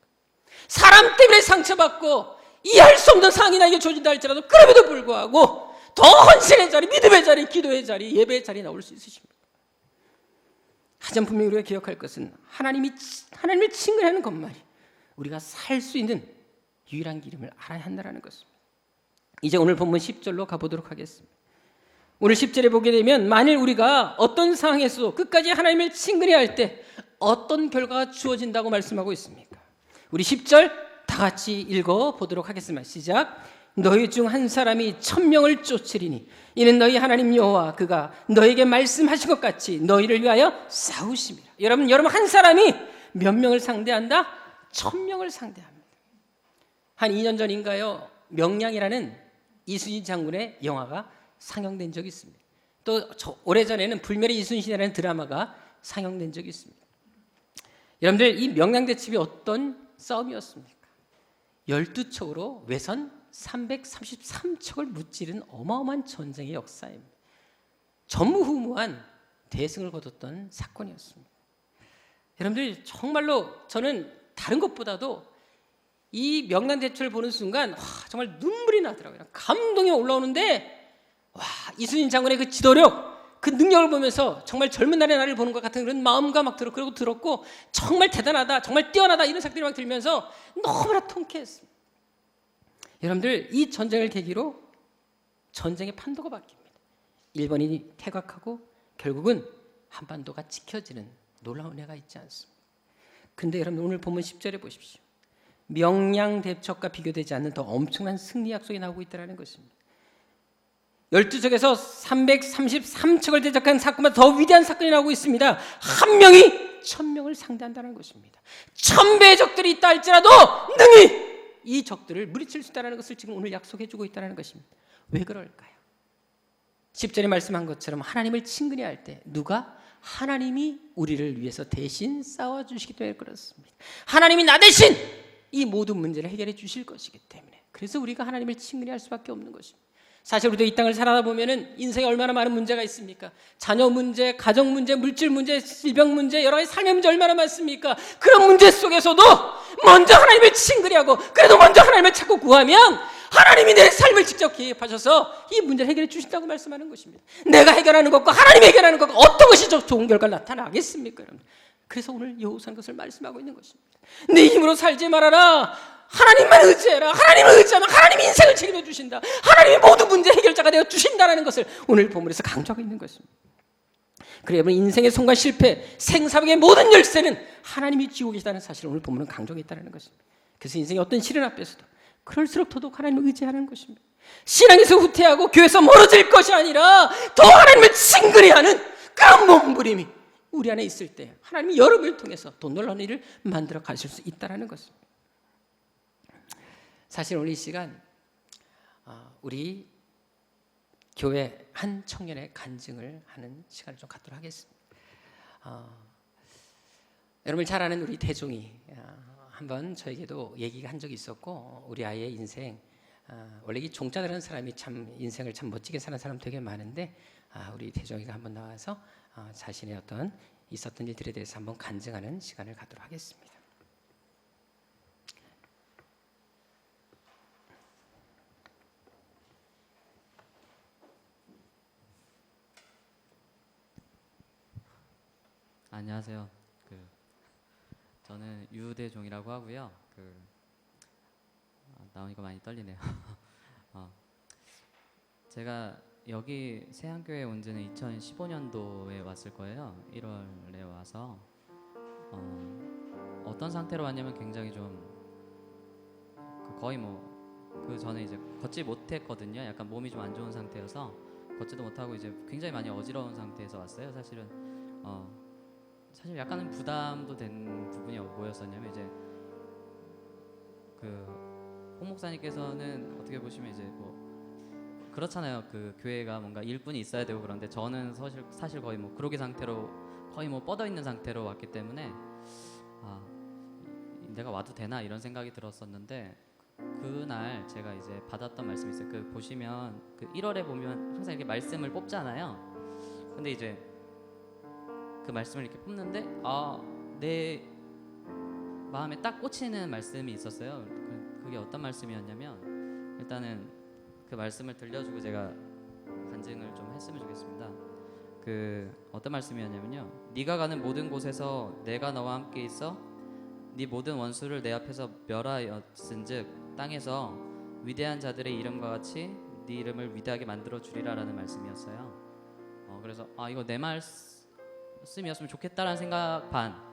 Speaker 1: 사람 때문에 상처받고 이해할 수 없는 상황이 나에게 주어진다 할지라도 그럼에도 불구하고 더 헌신의 자리, 믿음의 자리, 기도의 자리, 예배의 자리에 나올 수 있으십니까? 하지만 분명히 우리가 기억할 것은 하나님을 친근히 하는 것만이 우리가 살 수 있는 유일한 길임을 알아야 한다는 것입니다. 이제 오늘 본문 10절로 가보도록 하겠습니다. 오늘 10절에 보게 되면 만일 우리가 어떤 상황에서도 끝까지 하나님을 친근히 할 때 어떤 결과가 주어진다고 말씀하고 있습니까? 우리 10절 다 같이 읽어보도록 하겠습니다. 시작. 너희 중 한 사람이 1000명을 쫓으리니 이는 너희 하나님 여호와 그가 너에게 말씀하신 것 같이 너희를 위하여 싸우심이라. 여러분 한 사람이 몇 명을 상대한다? 1000명을 상대합니다. 한 2년 전인가요? 명량이라는 이순신 장군의 영화가 상영된 적이 있습니다. 또 오래전에는 불멸의 이순신이라는 드라마가 상영된 적이 있습니다. 여러분들, 이 명량대첩이 어떤 싸움이었습니까? 12척으로 외선 333척을 무찌른 어마어마한 전쟁의 역사입니다. 전무후무한 대승을 거뒀던 사건이었습니다. 여러분들, 정말로 저는 다른 것보다도 이 명량대첩을 보는 순간 정말 눈물이 나더라고요. 감동이 올라오는데, 이순신 장군의 그 지도력, 그 능력을 보면서 정말 젊은 날의 나를 보는 것 같은 그런 마음과 막 들었고, 정말 대단하다, 정말 뛰어나다, 이런 생각들이 막 들면서 너무나 통쾌했습니다. 여러분들, 이 전쟁을 계기로 전쟁의 판도가 바뀝니다. 일본이 퇴각하고 결국은 한반도가 지켜지는 놀라운 은혜가 있지 않습니다. 그런데 여러분, 오늘 본문 10절에 보십시오. 명량대첩과 비교되지 않는 더 엄청난 승리 약속이 나오고 있다는 것입니다. 12척에서 333척을 대적한 사건보다 더 위대한 사건이 나오고 있습니다. 한 명이 1000명을 상대한다는 것입니다. 1000배의 적들이 있다 할지라도 능히 이 적들을 물리칠 수 있다는 것을 지금 오늘 약속해주고 있다는 것입니다. 왜 그럴까요? 10절에 말씀한 것처럼 하나님을 친근히 할 때 누가? 하나님이 우리를 위해서 대신 싸워주시기 때문에 그렇습니다. 하나님이 나 대신 이 모든 문제를 해결해 주실 것이기 때문에, 그래서 우리가 하나님을 친근히 할 수밖에 없는 것입니다. 사실 우리도 이 땅을 살아다 보면은 인생에 얼마나 많은 문제가 있습니까? 자녀 문제, 가정 문제, 물질 문제, 질병 문제, 여러 가지 삶의 문제 얼마나 많습니까? 그런 문제 속에서도 먼저 하나님을 친근히 하고, 그래도 먼저 하나님을 찾고 구하면 하나님이 내 삶을 직접 개입하셔서 이 문제를 해결해 주신다고 말씀하는 것입니다. 내가 해결하는 것과 하나님이 해결하는 것과 어떤 것이 더 좋은 결과가 나타나겠습니까, 여러분? 그래서 오늘 여호수아는 것을 말씀하고 있는 것입니다. 내 힘으로 살지 말아라. 하나님만 의지해라. 하나님을 의지하면 하나님이 인생을 책임져 주신다. 하나님이 모든 문제 해결자가 되어 주신다는 것을 오늘 본문에서 강조하고 있는 것입니다. 그래, 여러분, 인생의 성과 실패, 생사벽의 모든 열쇠는 하나님이 쥐고 계시다는 사실을 오늘 본문은 강조하고 있다는 것입니다. 그래서 인생의 어떤 시련 앞에서도 그럴수록 더더욱 하나님을 의지하는 것입니다. 신앙에서 후퇴하고 교회에서 멀어질 것이 아니라 더 하나님을 친근히 하는 그런 몸부림이 우리 안에 있을 때 하나님이 여러분을 통해서 더 놀라운 일을 만들어 가실 수 있다는 것입니다. 사실 오늘 이 시간 우리 교회 한 청년의 간증을 하는 시간을 좀 갖도록 하겠습니다. 여러분 잘 아는 우리 대종이 한번 저에게도 얘기가 한 적이 있었고, 우리 아이의 인생, 원래 이 종자라는 사람이 참 인생을 참 멋지게 사는 사람 되게 많은데, 우리 대종이가 한번 나와서 자신의 어떤 있었던 일들에 대해서 한번 간증하는 시간을 갖도록 하겠습니다.
Speaker 2: 안녕하세요. 저는 유대종이라고 하고요. 나오니까 많이 떨리네요. 제가 여기 세안교회 온 지는 2015년도에 왔을 거예요. 1월에 와서 어떤 상태로 왔냐면 굉장히 좀 거의 그 전에 이제 걷지 못했거든요. 약간 몸이 좀 안 좋은 상태여서 걷지도 못하고 이제 굉장히 많이 어지러운 상태에서 왔어요. 사실 약간은 부담도 된 부분이 뭐였었냐면, 이제 홍 목사님께서는 어떻게 보시면 이제 그렇잖아요. 교회가 뭔가 일꾼이 있어야 되고, 그런데 저는 사실 거의 그러기 상태로 거의 뻗어 있는 상태로 왔기 때문에 내가 와도 되나 이런 생각이 들었었는데, 그날 제가 이제 받았던 말씀이 있어요. 보시면 1월에 보면 항상 이렇게 말씀을 뽑잖아요. 근데 이제 그 말씀을 이렇게 뽑는데 내 마음에 딱 꽂히는 말씀이 있었어요. 그게 어떤 말씀이었냐면, 일단은 그 말씀을 들려주고 제가 간증을 좀 했으면 좋겠습니다. 어떤 말씀이었냐면요, 네가 가는 모든 곳에서 내가 너와 함께 있어 네 모든 원수를 내 앞에서 멸하였은즉 땅에서 위대한 자들의 이름과 같이 네 이름을 위대하게 만들어 주리라라는 말씀이었어요. 그래서 이거 내 말씀이었으면 좋겠다라는 생각 반,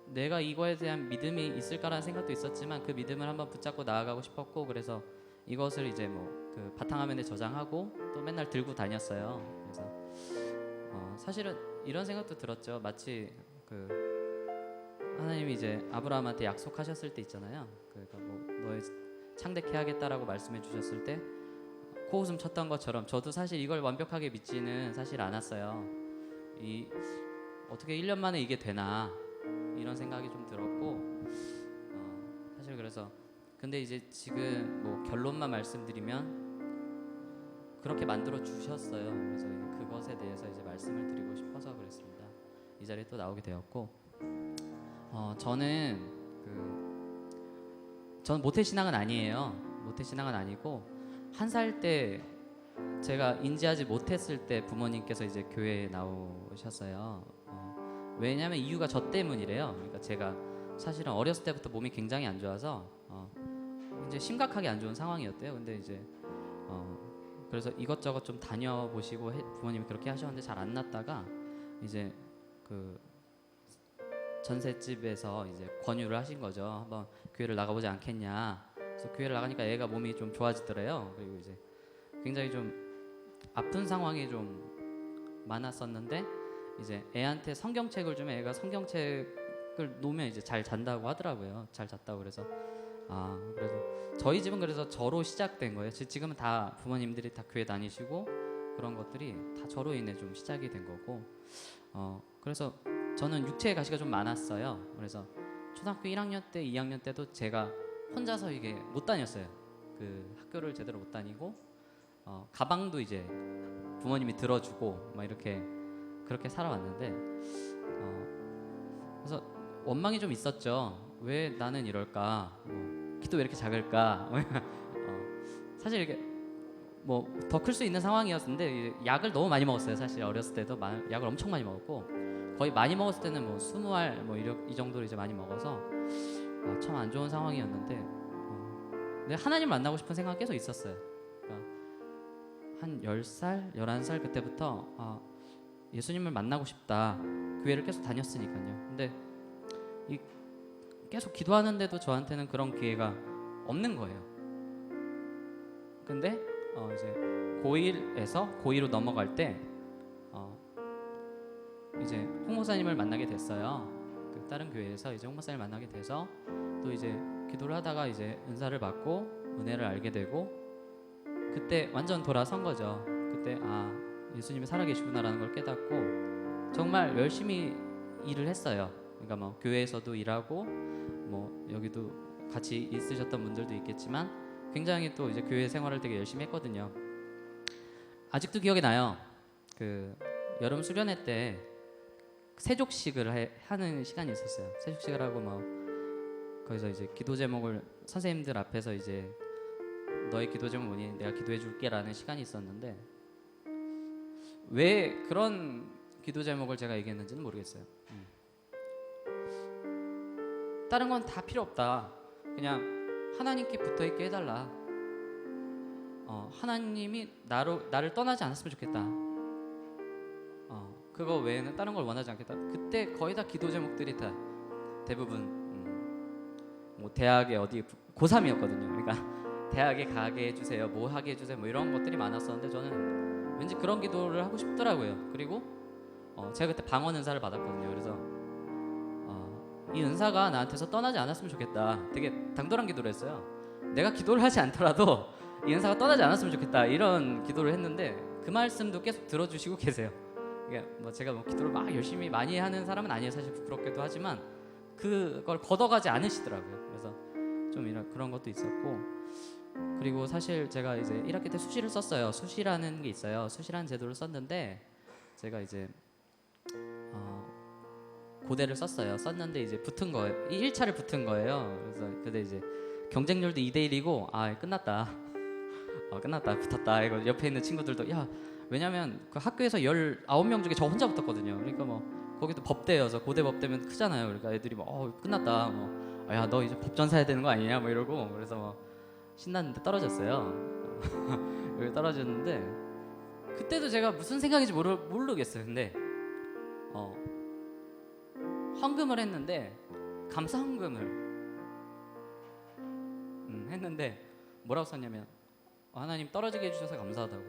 Speaker 2: 내가 이거에 대한 믿음이 있을까라는 생각도 있었지만 그 믿음을 한번 붙잡고 나아가고 싶었고, 그래서 이것을 이제 바탕화면에 저장하고 또 맨날 들고 다녔어요. 그래서 사실은 이런 생각도 들었죠. 마치 하나님이 이제 아브라함한테 약속하셨을 때 있잖아요. 너의 창대케 하겠다라고 말씀해 주셨을 때 코웃음 쳤던 것처럼 저도 사실 이걸 완벽하게 믿지는 사실 않았어요. 이 어떻게 1년 만에 이게 되나 이런 생각이 좀 들었고 사실 그래서 근데 이제 지금 뭐 결론만 말씀드리면 그렇게 만들어 주셨어요. 그래서 그것에 대해서 이제 말씀을 드리고 싶어서 그랬습니다. 이 자리에 또 나오게 되었고 저는 저는 모태신앙은 아니에요. 모태신앙은 아니고 1살 때 제가 인지하지 못했을 때 부모님께서 이제 교회에 나오셨어요. 왜냐하면 이유가 저 때문이래요. 그러니까 제가 사실은 어렸을 때부터 몸이 굉장히 안 좋아서 이제 심각하게 안 좋은 상황이었대요. 근데 이제 그래서 이것저것 좀 다녀보시고 부모님이 그렇게 하셨는데 잘 안 낫다가 이제 그 전셋집에서 이제 권유를 하신 거죠. 한번 교회를 나가보지 않겠냐. 그래서 교회를 나가니까 애가 몸이 좀 좋아지더래요. 그리고 이제 굉장히 좀 아픈 상황이 좀 많았었는데 이제 애한테 성경책을 주면 애가 성경책을 놓으면 이제 잘 잔다고 하더라고요. 잘 잤다고. 그래서 그래서 저희 집은 그래서 저로 시작된 거예요. 지금은 다 부모님들이 다 교회 다니시고 그런 것들이 다 저로 인해 좀 시작이 된 거고 그래서 저는 육체의 가시가 좀 많았어요. 그래서 초등학교 1학년 때, 2학년 때도 제가 혼자서 이게 못 다녔어요. 그 학교를 제대로 못 다니고 가방도 이제 부모님이 들어주고 막 이렇게 그렇게 살아왔는데 그래서 원망이 좀 있었죠. 왜 나는 이럴까? 키도 왜 이렇게 작을까? 사실 이게 뭐 더 클 수 있는 상황이었는데 약을 너무 많이 먹었어요. 사실 어렸을 때도 약을 엄청 많이 먹었고 거의 많이 먹었을 때는 뭐 20알 뭐 이 정도로 이제 많이 먹어서 참 안 좋은 상황이었는데 근데 하나님 만나고 싶은 생각 계속 있었어요. 그러니까 한 10살, 11살 그때부터 예수님을 만나고 싶다. 교회를 계속 다녔으니까요. 근데 계속 기도하는데도 저한테는 그런 기회가 없는 거예요. 근데 이제 고1에서 고2로 넘어갈 때 이제 홍 목사님을 만나게 됐어요. 그 다른 교회에서 이제 홍 목사님을 만나게 돼서 또 이제 기도를 하다가 이제 은사를 받고 은혜를 알게 되고 그때 완전 돌아선 거죠. 그때 예수님이 살아계시구나라는 걸 깨닫고 정말 열심히 일을 했어요. 그러니까 뭐 교회에서도 일하고 뭐 여기도 같이 있으셨던 분들도 있겠지만 굉장히 또 이제 교회 생활을 되게 열심히 했거든요. 아직도 기억이 나요. 그 여름 수련회 때 세족식을 하는 시간이 있었어요. 세족식을 하고 뭐 거기서 이제 기도 제목을 선생님들 앞에서 이제 너의 기도 제목 뭐니? 내가 기도해 줄게라는 시간이 있었는데 왜 그런 기도 제목을 제가 얘기했는지는 모르겠어요. 다른 건 다 필요 없다. 그냥 하나님께 붙어 있게 해달라. 하나님이 나를 떠나지 않았으면 좋겠다. 그거 외에는 다른 걸 원하지 않겠다. 그때 거의 다 기도 제목들이 다 대부분 뭐 대학에 어디 고3이었거든요. 그러니까 대학에 가게 해주세요, 뭐 하게 해주세요, 뭐 이런 것들이 많았었는데 저는 왠지 그런 기도를 하고 싶더라고요. 그리고 제가 그때 방언 은사를 받았거든요. 그래서 이 은사가 나한테서 떠나지 않았으면 좋겠다. 되게 당돌한 기도를 했어요. 내가 기도를 하지 않더라도 이 은사가 떠나지 않았으면 좋겠다. 이런 기도를 했는데 그 말씀도 계속 들어주시고 계세요. 그러니까 뭐 제가 뭐 기도를 막 열심히 많이 하는 사람은 아니에요. 사실 부끄럽기도 하지만 그걸 걷어가지 않으시더라고요. 그래서 좀 그런 것도 있었고 그리고 사실 제가 이제 1학기 때 수시를 썼어요. 수시라는 게 있어요. 수시라는 제도를 썼는데 제가 이제 고대를 썼는데 이제 붙은 거예요. 1차를 붙은 거예요. 그래서 근데 이제 경쟁률도 2대1이고 끝났다. 끝났다. 붙었다. 이거 옆에 있는 친구들도 왜냐면 그 학교에서 19명 중에 저 혼자 붙었거든요. 그러니까 뭐 거기도 법대여서 고대 법대면 크잖아요. 그러니까 애들이 끝났다. 너 이제 법전 사야 되는 거 아니냐? 뭐 이러고 그래서 신났는데 떨어졌어요. 여기 떨어졌는데 그때도 제가 무슨 생각인지 모르겠어요. 근데 헌금을 했는데 감사 헌금을 했는데 뭐라고 썼냐면 하나님 떨어지게 해주셔서 감사하다고.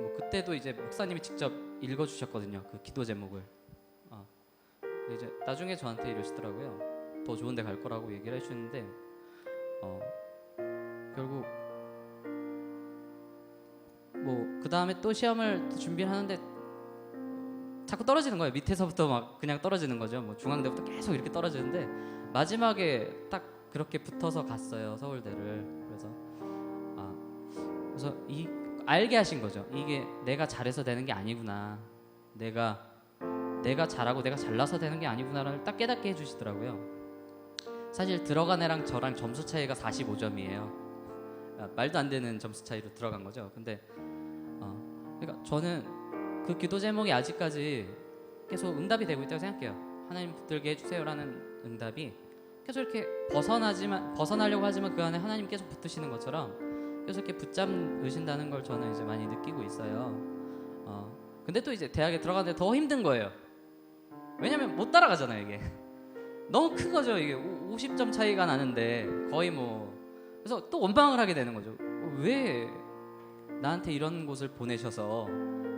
Speaker 2: 뭐 그때도 이제 목사님이 직접 읽어주셨거든요. 그 기도 제목을. 이제 나중에 저한테 이러시더라고요. 더 좋은 데 갈 거라고 얘기를 해주는데 결국 뭐 그 다음에 또 시험을 또 준비를 하는데 자꾸 떨어지는 거예요. 밑에서부터 막 그냥 떨어지는 거죠. 뭐 중앙대부터 계속 이렇게 떨어지는데 마지막에 딱 그렇게 붙어서 갔어요, 서울대를. 그래서 이 알게 하신 거죠. 이게 내가 잘해서 되는 게 아니구나. 내가 잘하고 내가 잘나서 되는 게 아니구나를 딱 깨닫게 해주시더라고요. 사실 들어간 애랑 저랑 점수 차이가 45점이에요. 말도 안 되는 점수 차이로 들어간 거죠. 근데 그러니까 저는 그 기도 제목이 아직까지 계속 응답이 되고 있다고 생각해요. 하나님 붙들게 해주세요라는 응답이 계속 이렇게 벗어나려고 하지만 그 안에 하나님 계속 붙으시는 것처럼 계속 이렇게 붙잡으신다는 걸 저는 이제 많이 느끼고 있어요. 근데 또 이제 대학에 들어가는데 더 힘든 거예요. 왜냐면 못 따라가잖아요, 이게. 너무 큰 거죠. 이게 50점 차이가 나는데 거의 뭐. 그래서 또 원망을 하게 되는 거죠. 왜 나한테 이런 곳을 보내셔서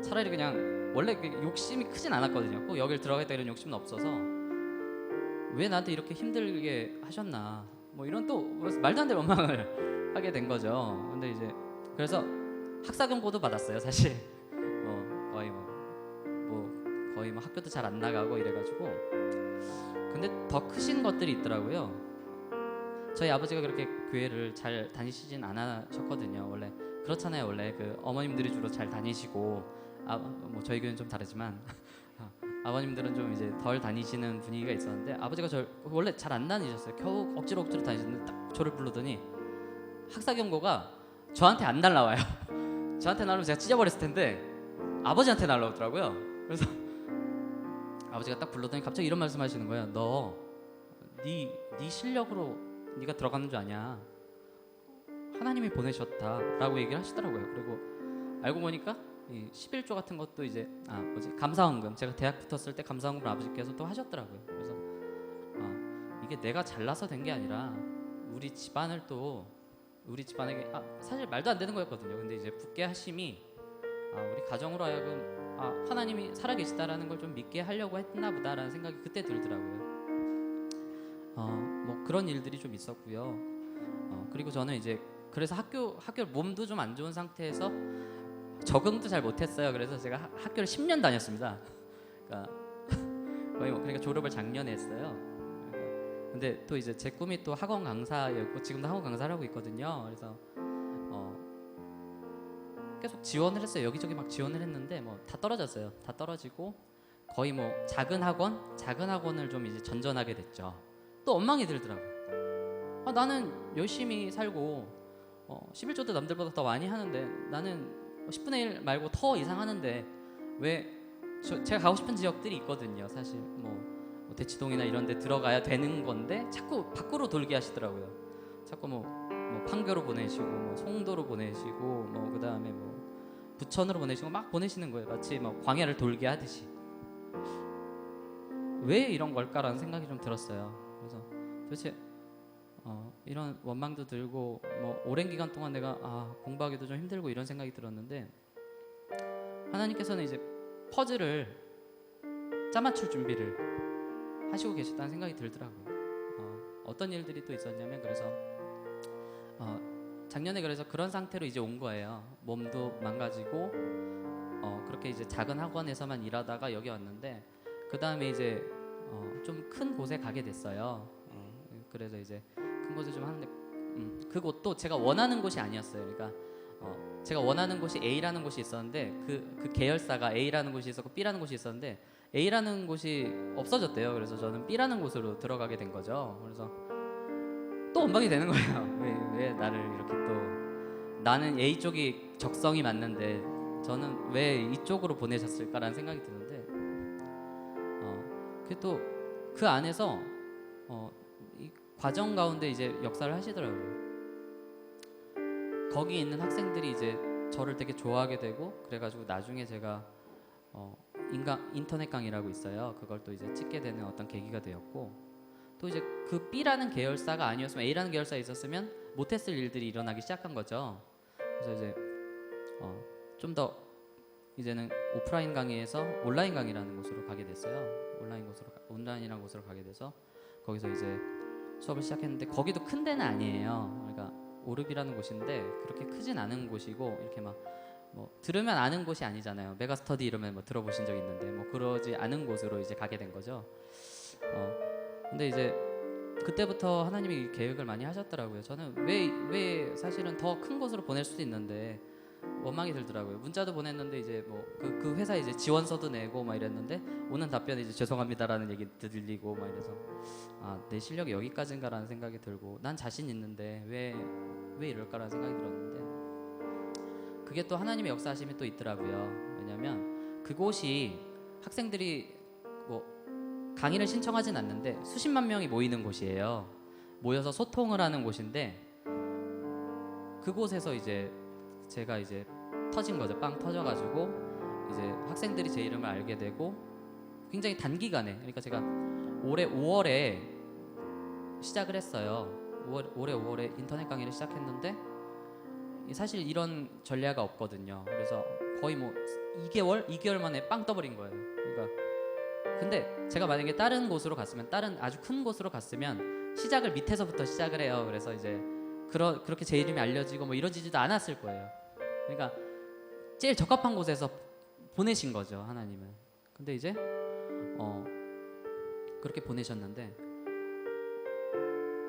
Speaker 2: 차라리 그냥 원래 욕심이 크진 않았거든요. 꼭 여길 들어가겠다 이런 욕심은 없어서 왜 나한테 이렇게 힘들게 하셨나. 뭐 이런 또 말도 안 되는 원망을 하게 된 거죠. 근데 이제 그래서 학사경고도 받았어요, 사실. 거의 뭐 학교도 잘 안 나가고 이래가지고. 근데 더 크신 것들이 있더라고요. 저희 아버지가 그렇게 교회를 잘 다니시진 않으셨거든요. 원래 그렇잖아요. 원래 그 어머님들이 주로 잘 다니시고 뭐 저희 교회는 좀 다르지만 아버님들은 좀 이제 덜 다니시는 분위기가 있었는데 아버지가 원래 잘 안 다니셨어요. 겨우 억지로 다니셨는데 딱 저를 부르더니 학사경고가 저한테 안 날라와요. 저한테 날라오면 제가 찢어버렸을 텐데 아버지한테 날라오더라고요. 그래서 아버지가 딱 불러더니 갑자기 이런 말씀하시는 거예요. 너 네 실력으로 네가 들어가는 줄 아냐? 하나님이 보내셨다라고 얘기를 하시더라고요. 그리고 알고 보니까 이 11조 같은 것도 이제 감사원금, 제가 대학 붙었을 때 감사원금을 아버지께서 또 하셨더라고요. 그래서 이게 내가 잘나서 된 게 아니라 우리 집안에게 사실 말도 안 되는 거였거든요. 근데 이제 붙게 하심이 우리 가정으로 하여금 하나님이 살아계시다라는 걸 좀 믿게 하려고 했나 보다라는 생각이 그때 들더라고요. 뭐 그런 일들이 좀 있었고요. 그리고 저는 이제 그래서 학교 몸도 좀 안 좋은 상태에서 적응도 잘 못했어요. 그래서 제가 학교를 10년 다녔습니다. 그러니까 졸업을 작년에 했어요. 근데 또 이제 제 꿈이 또 학원 강사였고 지금도 학원 강사를 하고 있거든요. 그래서 계속 지원을 했어요. 여기저기 막 지원을 했는데 뭐 다 떨어졌어요. 다 떨어지고 거의 뭐 작은 학원을 좀 이제 전전하게 됐죠. 또 원망이 들더라고요. 나는 열심히 살고 11조도 남들보다 더 많이 하는데 나는 10분의 1 말고 더 이상 하는데 왜 제가 가고 싶은 지역들이 있거든요. 사실 뭐 대치동이나 이런 데 들어가야 되는 건데 자꾸 밖으로 돌게 하시더라고요. 자꾸 뭐 판교로 보내시고 뭐 송도로 보내시고 뭐 그다음에 뭐 부천으로 보내시고 막 보내시는 거예요. 마치 뭐 광야를 돌게 하듯이. 왜 이런 걸까라는 생각이 좀 들었어요. 그래서 도대체 이런 원망도 들고 뭐 오랜 기간 동안 내가 공부하기도 좀 힘들고 이런 생각이 들었는데 하나님께서는 이제 퍼즐을 짜맞출 준비를 하시고 계셨다는 생각이 들더라고요. 어떤 일들이 또 있었냐면 그래서 작년에 그래서 그런 상태로 이제 온 거예요. 몸도 망가지고 그렇게 이제 작은 학원에서만 일하다가 여기 왔는데 그 다음에 이제 좀 큰 곳에 가게 됐어요. 그래서 이제 큰 곳에 좀 하는데 그곳도 제가 원하는 곳이 아니었어요. 그러니까 제가 원하는 곳이 A라는 곳이 있었는데 그 계열사가 A라는 곳이 있었고 B라는 곳이 있었는데 A라는 곳이 없어졌대요. 그래서 저는 B라는 곳으로 들어가게 된 거죠. 그래서 또 원망이 되는 거예요. 왜 나를 이렇게 또 나는 A 쪽이 적성이 맞는데 저는 왜 이쪽으로 보내셨을까라는 생각이 드는데 또 그 안에서 이 과정 가운데 이제 역사를 하시더라고요. 거기 있는 학생들이 이제 저를 되게 좋아하게 되고 그래가지고 나중에 제가 인터넷 강의라고 있어요. 그걸 또 이제 찍게 되는 어떤 계기가 되었고 또 이제 그 B라는 계열사가 아니었으면 A라는 계열사에 있었으면 못했을 일들이 일어나기 시작한 거죠. 그래서 이제 좀 더 이제는 오프라인 강의에서 온라인 강의라는 곳으로 가게 됐어요. 온라인이라는 곳으로 가게 돼서 거기서 이제 수업을 시작했는데 거기도 큰 데는 아니에요. 그러니까 오르비라는 곳인데 그렇게 크진 않은 곳이고 이렇게 막 뭐 들으면 아는 곳이 아니잖아요. 메가스터디 이러면 뭐 들어보신 적 있는데 뭐 그러지 않은 곳으로 이제 가게 된 거죠. 근데 이제 그때부터 하나님이 계획을 많이 하셨더라고요. 저는 왜 사실은 더 큰 곳으로 보낼 수도 있는데 원망이 들더라고요. 문자도 보냈는데 이제 뭐 그 회사 이제 지원서도 내고 막 이랬는데 오는 답변이 이제 죄송합니다라는 얘기 들리고 막 이래서 내 실력이 여기까지인가라는 생각이 들고 난 자신 있는데 왜 이럴까라는 생각이 들었는데 그게 또 하나님의 역사하심이 또 있더라고요. 왜냐하면 그곳이 학생들이 뭐 강의를 신청하진 않는데 수십만 명이 모이는 곳이에요. 모여서 소통을 하는 곳인데 그곳에서 이제 제가 이제 터진 거죠. 빵 터져가지고 이제 학생들이 제 이름을 알게 되고 굉장히 단기간에 그러니까 제가 올해 5월에 시작을 했어요. 올해 5월에 인터넷 강의를 시작했는데 사실 이런 전례가 없거든요. 그래서 거의 뭐 2개월 만에 빵 떠버린 거예요. 그러니까 근데 제가 만약에 다른 곳으로 갔으면 다른 아주 큰 곳으로 갔으면 시작을 밑에서부터 시작을 해요. 그래서 이제 그렇게 제 이름이 알려지고 뭐 이러지도 않았을 거예요. 그러니까 제일 적합한 곳에서 보내신 거죠, 하나님은. 근데 이제 그렇게 보내셨는데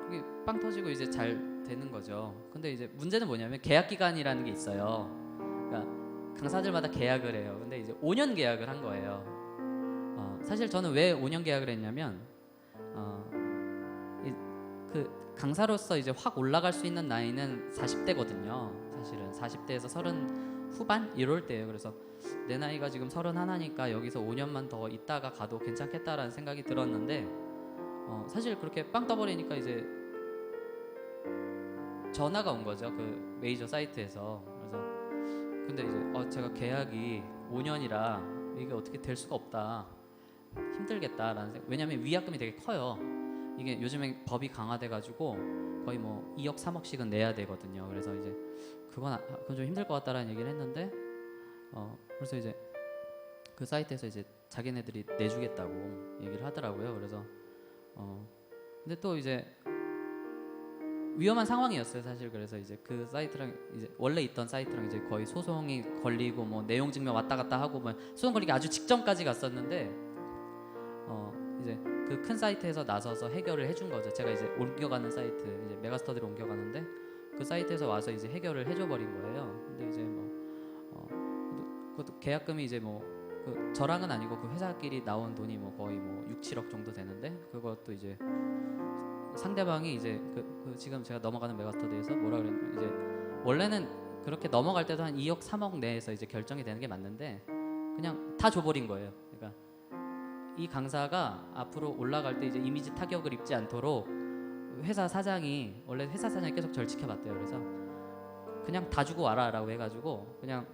Speaker 2: 이게 빵 터지고 이제 잘 되는 거죠. 근데 이제 문제는 뭐냐면 계약 기간이라는 게 있어요. 그러니까 강사들마다 계약을 해요. 근데 이제 5년 계약을 한 거예요. 사실 저는 왜 5년 계약을 했냐면 그 강사로서 이제 확 올라갈 수 있는 나이는 40대거든요. 사실은 40대에서 30 후반 이럴 때예요. 그래서 내 나이가 지금 31이니까 여기서 5년만 더 있다가 가도 괜찮겠다라는 생각이 들었는데 사실 그렇게 빵 떠버리니까 이제 전화가 온 거죠. 그 메이저 사이트에서. 그래서 근데 이제 제가 계약이 5년이라 이게 어떻게 될 수가 없다. 힘들겠다라는 생각. 왜냐하면 위약금이 되게 커요. 이게 요즘에 법이 강화돼가지고 거의 뭐 2억 3억씩은 내야 되거든요. 그래서 이제 그건 좀 힘들 것 같다라는 얘기를 했는데 그래서 이제 그 사이트에서 이제 자기네들이 내주겠다고 얘기를 하더라고요. 그래서 근데 또 이제 위험한 상황이었어요, 사실. 그래서 이제 그 사이트랑 이제 원래 있던 사이트랑 이제 거의 소송이 걸리고 뭐 내용 증명 왔다 갔다 하고 뭐 소송 걸리기 아주 직전까지 갔었는데 이제 그 큰 사이트에서 나서서 해결을 해준 거죠. 제가 이제 옮겨가는 사이트, 이제 메가스터디로 옮겨가는데 그 사이트에서 와서 이제 해결을 해줘 버린 거예요. 근데 이제 그것도 계약금이 이제 그 저랑은 아니고 그 회사끼리 나온 돈이 뭐 거의 뭐 6, 7억 정도 되는데 그것도 이제 상대방이 이제 그 지금 제가 넘어가는 메가스터디에서 뭐라 그랬냐면 이제 원래는 그렇게 넘어갈 때도 한 2억, 3억 내에서 이제 결정이 되는 게 맞는데 그냥 다 줘버린 거예요. 그러니까 이 강사가 앞으로 올라갈 때 이제 이미지 타격을 입지 않도록 회사 사장이 원래 회사 사장이 계속 저를 지켜봤대요. 그래서 그냥 다 주고 와라라고 해가지고 그냥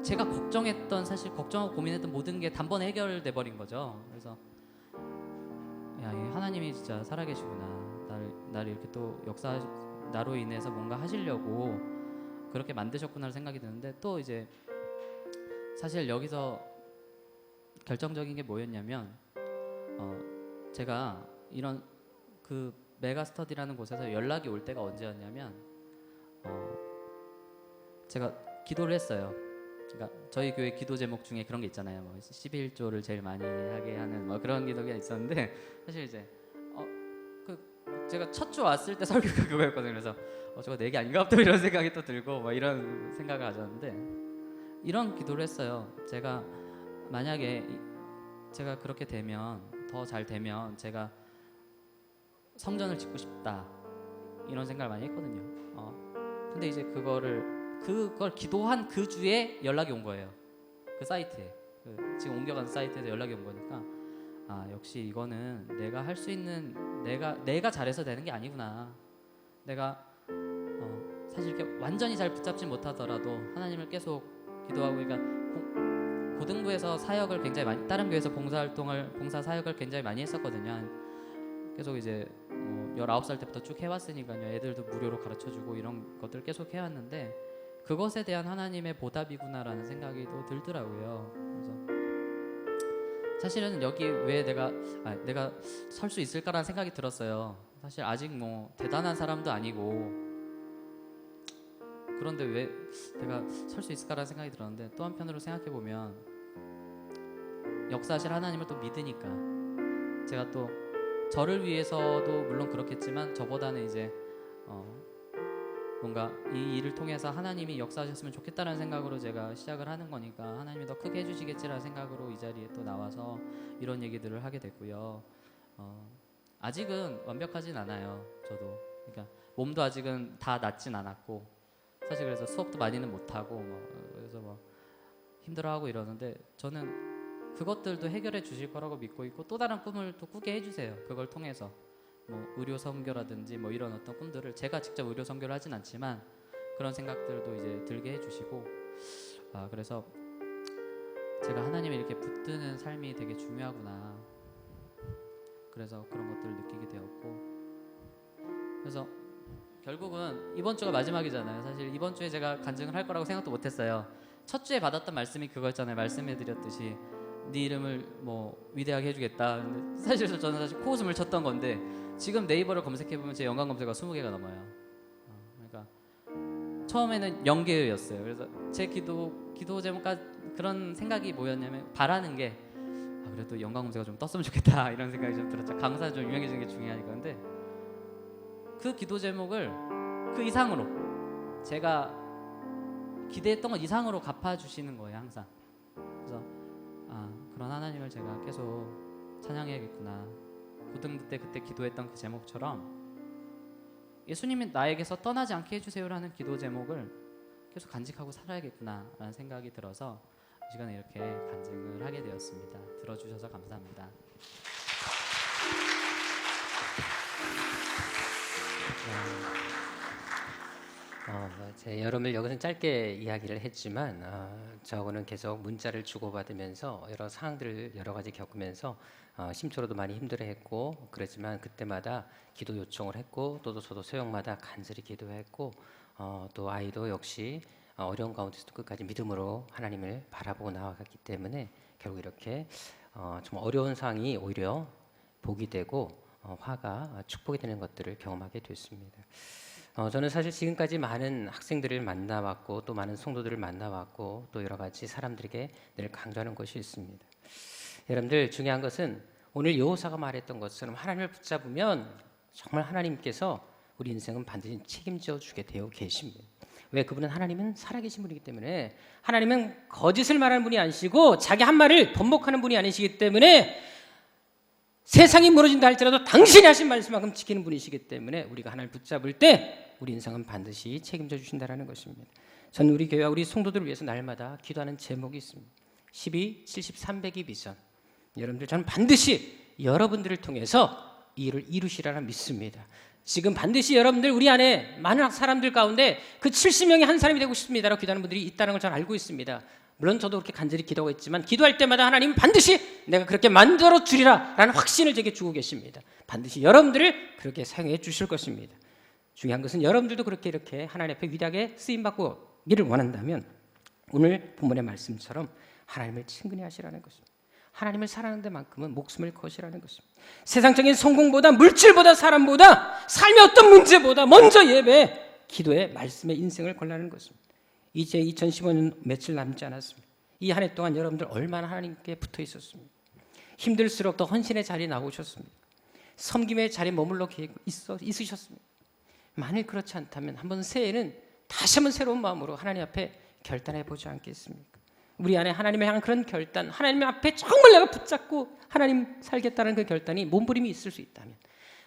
Speaker 2: 제가 걱정했던 사실 걱정하고 고민했던 모든 게 단번에 해결돼 버린 거죠. 그래서 야, 이 하나님이 진짜 살아계시구나. 나를 이렇게 또 나로 인해서 뭔가 하시려고 그렇게 만드셨구나라는 생각이 드는데 또 이제 사실 여기서 결정적인 게 뭐였냐면 제가 이런 그 메가스터디라는 곳에서 연락이 올 때가 언제였냐면 제가 기도를 했어요. 그러니까 저희 교회 기도 제목 중에 그런 게 있잖아요. 뭐 11조를 제일 많이 하게 하는 뭐 그런 기도가 있었는데 사실 이제 제가 첫 주 왔을 때 설교가 그거였거든요. 그래서 저거 내 게 아닌가 또 이런 생각이 또 들고 뭐 이런 생각을 가졌는데 이런 기도를 했어요. 제가 만약에 제가 그렇게 되면 더 잘 되면 제가 성전을 짓고 싶다 이런 생각을 많이 했거든요. 근데 이제 그걸 기도한 그 주에 연락이 온 거예요. 그 사이트에 지금 옮겨간 사이트에서 연락이 온 거니까 역시 이거는 내가 할 수 있는 내가 잘해서 되는 게 아니구나. 내가 사실 이렇게 완전히 잘 붙잡지 못하더라도 하나님을 계속 기도하고 그러니까 고등부에서 사역을 굉장히 많이 다른 교회에서 봉사 사역을 굉장히 많이 했었거든요. 계속 이제 뭐 19살 때부터 쭉 해왔으니까요. 애들도 무료로 가르쳐주고 이런 것들 계속 해왔는데 그것에 대한 하나님의 보답이구나라는 생각이 또 들더라고요. 그래서 사실은 여기 왜 내가 설 수 있을까라는 생각이 들었어요. 사실 아직 뭐 대단한 사람도 아니고 그런데 왜 내가 설 수 있을까라는 생각이 들었는데, 또 한편으로 생각해 보면 역사하실 하나님을 또 믿으니까 제가 또 저를 위해서도 물론 그렇겠지만 저보다는 이제 뭔가 이 일을 통해서 하나님이 역사하셨으면 좋겠다는 생각으로 제가 시작을 하는 거니까 하나님이 더 크게 해주시겠지라는 생각으로 이 자리에 또 나와서 이런 얘기들을 하게 됐고요. 아직은 완벽하진 않아요. 저도 그러니까 몸도 아직은 다 낫진 않았고, 사실 그래서 수업도 많이는 못하고 그래서 힘들어하고 이러는데, 저는 그것들도 해결해 주실 거라고 믿고 있고, 또 다른 꿈을 또 꾸게 해주세요. 그걸 통해서 의료 선교라든지 이런 어떤 꿈들을, 제가 직접 의료 선교를 하진 않지만 그런 생각들도 이제 들게 해주시고, 그래서 제가 하나님이 이렇게 붙드는 삶이 되게 중요하구나, 그래서 그런 것들을 느끼게 되었고, 그래서 결국은 이번 주가 마지막이잖아요. 사실 이번 주에 제가 간증을 할 거라고 생각도 못했어요. 첫 주에 받았던 말씀이 그거였잖아요. 말씀해드렸듯이 네 이름을 위대하게 해주겠다. 근데 사실 저는 사실 코웃음을 쳤던 건데, 지금 네이버를 검색해보면 제 연관 검색어가 20개가 넘어요. 그러니까 처음에는 0개였어요. 그래서 제 기도 제목과 그런 생각이 뭐였냐면, 바라는 게 그래도 연관 검색어 좀 떴으면 좋겠다 이런 생각이 좀 들었죠. 강사 좀 유명해지는 게 중요하니까. 근데 그 기도 제목을 그 이상으로, 제가 기대했던 것 이상으로 갚아주시는 거예요, 항상. 그래서 그런 하나님을 제가 계속 찬양해야겠구나. 고등부 때 그때 기도했던 그 제목처럼 예수님이 나에게서 떠나지 않게 해주세요라는 기도 제목을 계속 간직하고 살아야겠구나라는 생각이 들어서 이 시간에 이렇게 간증을 하게 되었습니다. 들어주셔서 감사합니다.
Speaker 1: 여러분들 여기서 짧게 이야기를 했지만 저거는 계속 문자를 주고받으면서 여러 상황들을 여러 가지 겪으면서 심초로도 많이 힘들어했고, 그렇지만 그때마다 기도 요청을 했고, 또 저도 소형마다 간절히 기도했고, 또 아이도 역시 어려운 가운데서도 끝까지 믿음으로 하나님을 바라보고 나아갔기 때문에 결국 이렇게 정말 어려운 상황이 오히려 복이 되고 화가 축복이 되는 것들을 경험하게 됐습니다. 저는 사실 지금까지 많은 학생들을 만나왔고, 또 많은 성도들을 만나왔고, 또 여러 가지 사람들에게 늘 강조하는 것이 있습니다. 여러분들, 중요한 것은 오늘 여호사가 말했던 것처럼 하나님을 붙잡으면 정말 하나님께서 우리 인생은 반드시 책임져 주게 되어 계십니다. 왜? 그분은 하나님은 살아계신 분이기 때문에, 하나님은 거짓을 말하는 분이 아니시고 자기 한 말을 번복하는 분이 아니시기 때문에, 세상이 무너진다 할지라도 당신이 하신 말씀만큼 지키는 분이시기 때문에 우리가 하나님을 붙잡을 때 우리 인생은 반드시 책임져 주신다는 것입니다. 저는 우리 교회와 우리 성도들을 위해서 날마다 기도하는 제목이 있습니다. 12, 70, 300이 비전. 여러분들, 저는 반드시 여러분들을 통해서 이 일을 이루시리라 믿습니다. 지금 반드시 여러분들, 우리 안에 많은 사람들 가운데 그 70명의 한 사람이 되고 싶습니다라고 기도하는 분들이 있다는 걸 저는 알고 있습니다. 물론 저도 그렇게 간절히 기도하고 있지만, 기도할 때마다 하나님은 반드시 내가 그렇게 만들어 주리라 라는 확신을 제게 주고 계십니다. 반드시 여러분들을 그렇게 사용해 주실 것입니다. 중요한 것은 여러분들도 그렇게 이렇게 하나님 앞에 위대하게 쓰임받고 미를 원한다면 오늘 본문의 말씀처럼 하나님을 친근히 하시라는 것입니다. 하나님을 사랑하는 데만큼은 목숨을 거시라는 것입니다. 세상적인 성공보다, 물질보다, 사람보다, 삶의 어떤 문제보다 먼저 예배, 기도에, 말씀에 인생을 걸라는 것입니다. 이제 2015년 며칠 남지 않았습니다. 이 한 해 동안 여러분들 얼마나 하나님께 붙어 있었습니까? 힘들수록 더 헌신의 자리에 나오셨습니다. 섬김의 자리에 머물러 있으셨습니다. 만일 그렇지 않다면 한번 새해에는 다시 한번 새로운 마음으로 하나님 앞에 결단해 보지 않겠습니까? 우리 안에 하나님을 향한 그런 결단, 하나님 앞에 정말 내가 붙잡고 하나님 살겠다는 그 결단이 몸부림이 있을 수 있다면,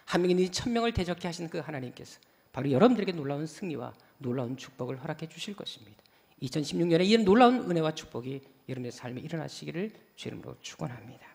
Speaker 1: 한 명이 1000명을 대적케 하시는 그 하나님께서 바로 여러분들에게 놀라운 승리와 놀라운 축복을 허락해 주실 것입니다. 2016년에 이런 놀라운 은혜와 축복이 여러분의 삶에 일어나시기를 주의 이름으로 축원합니다.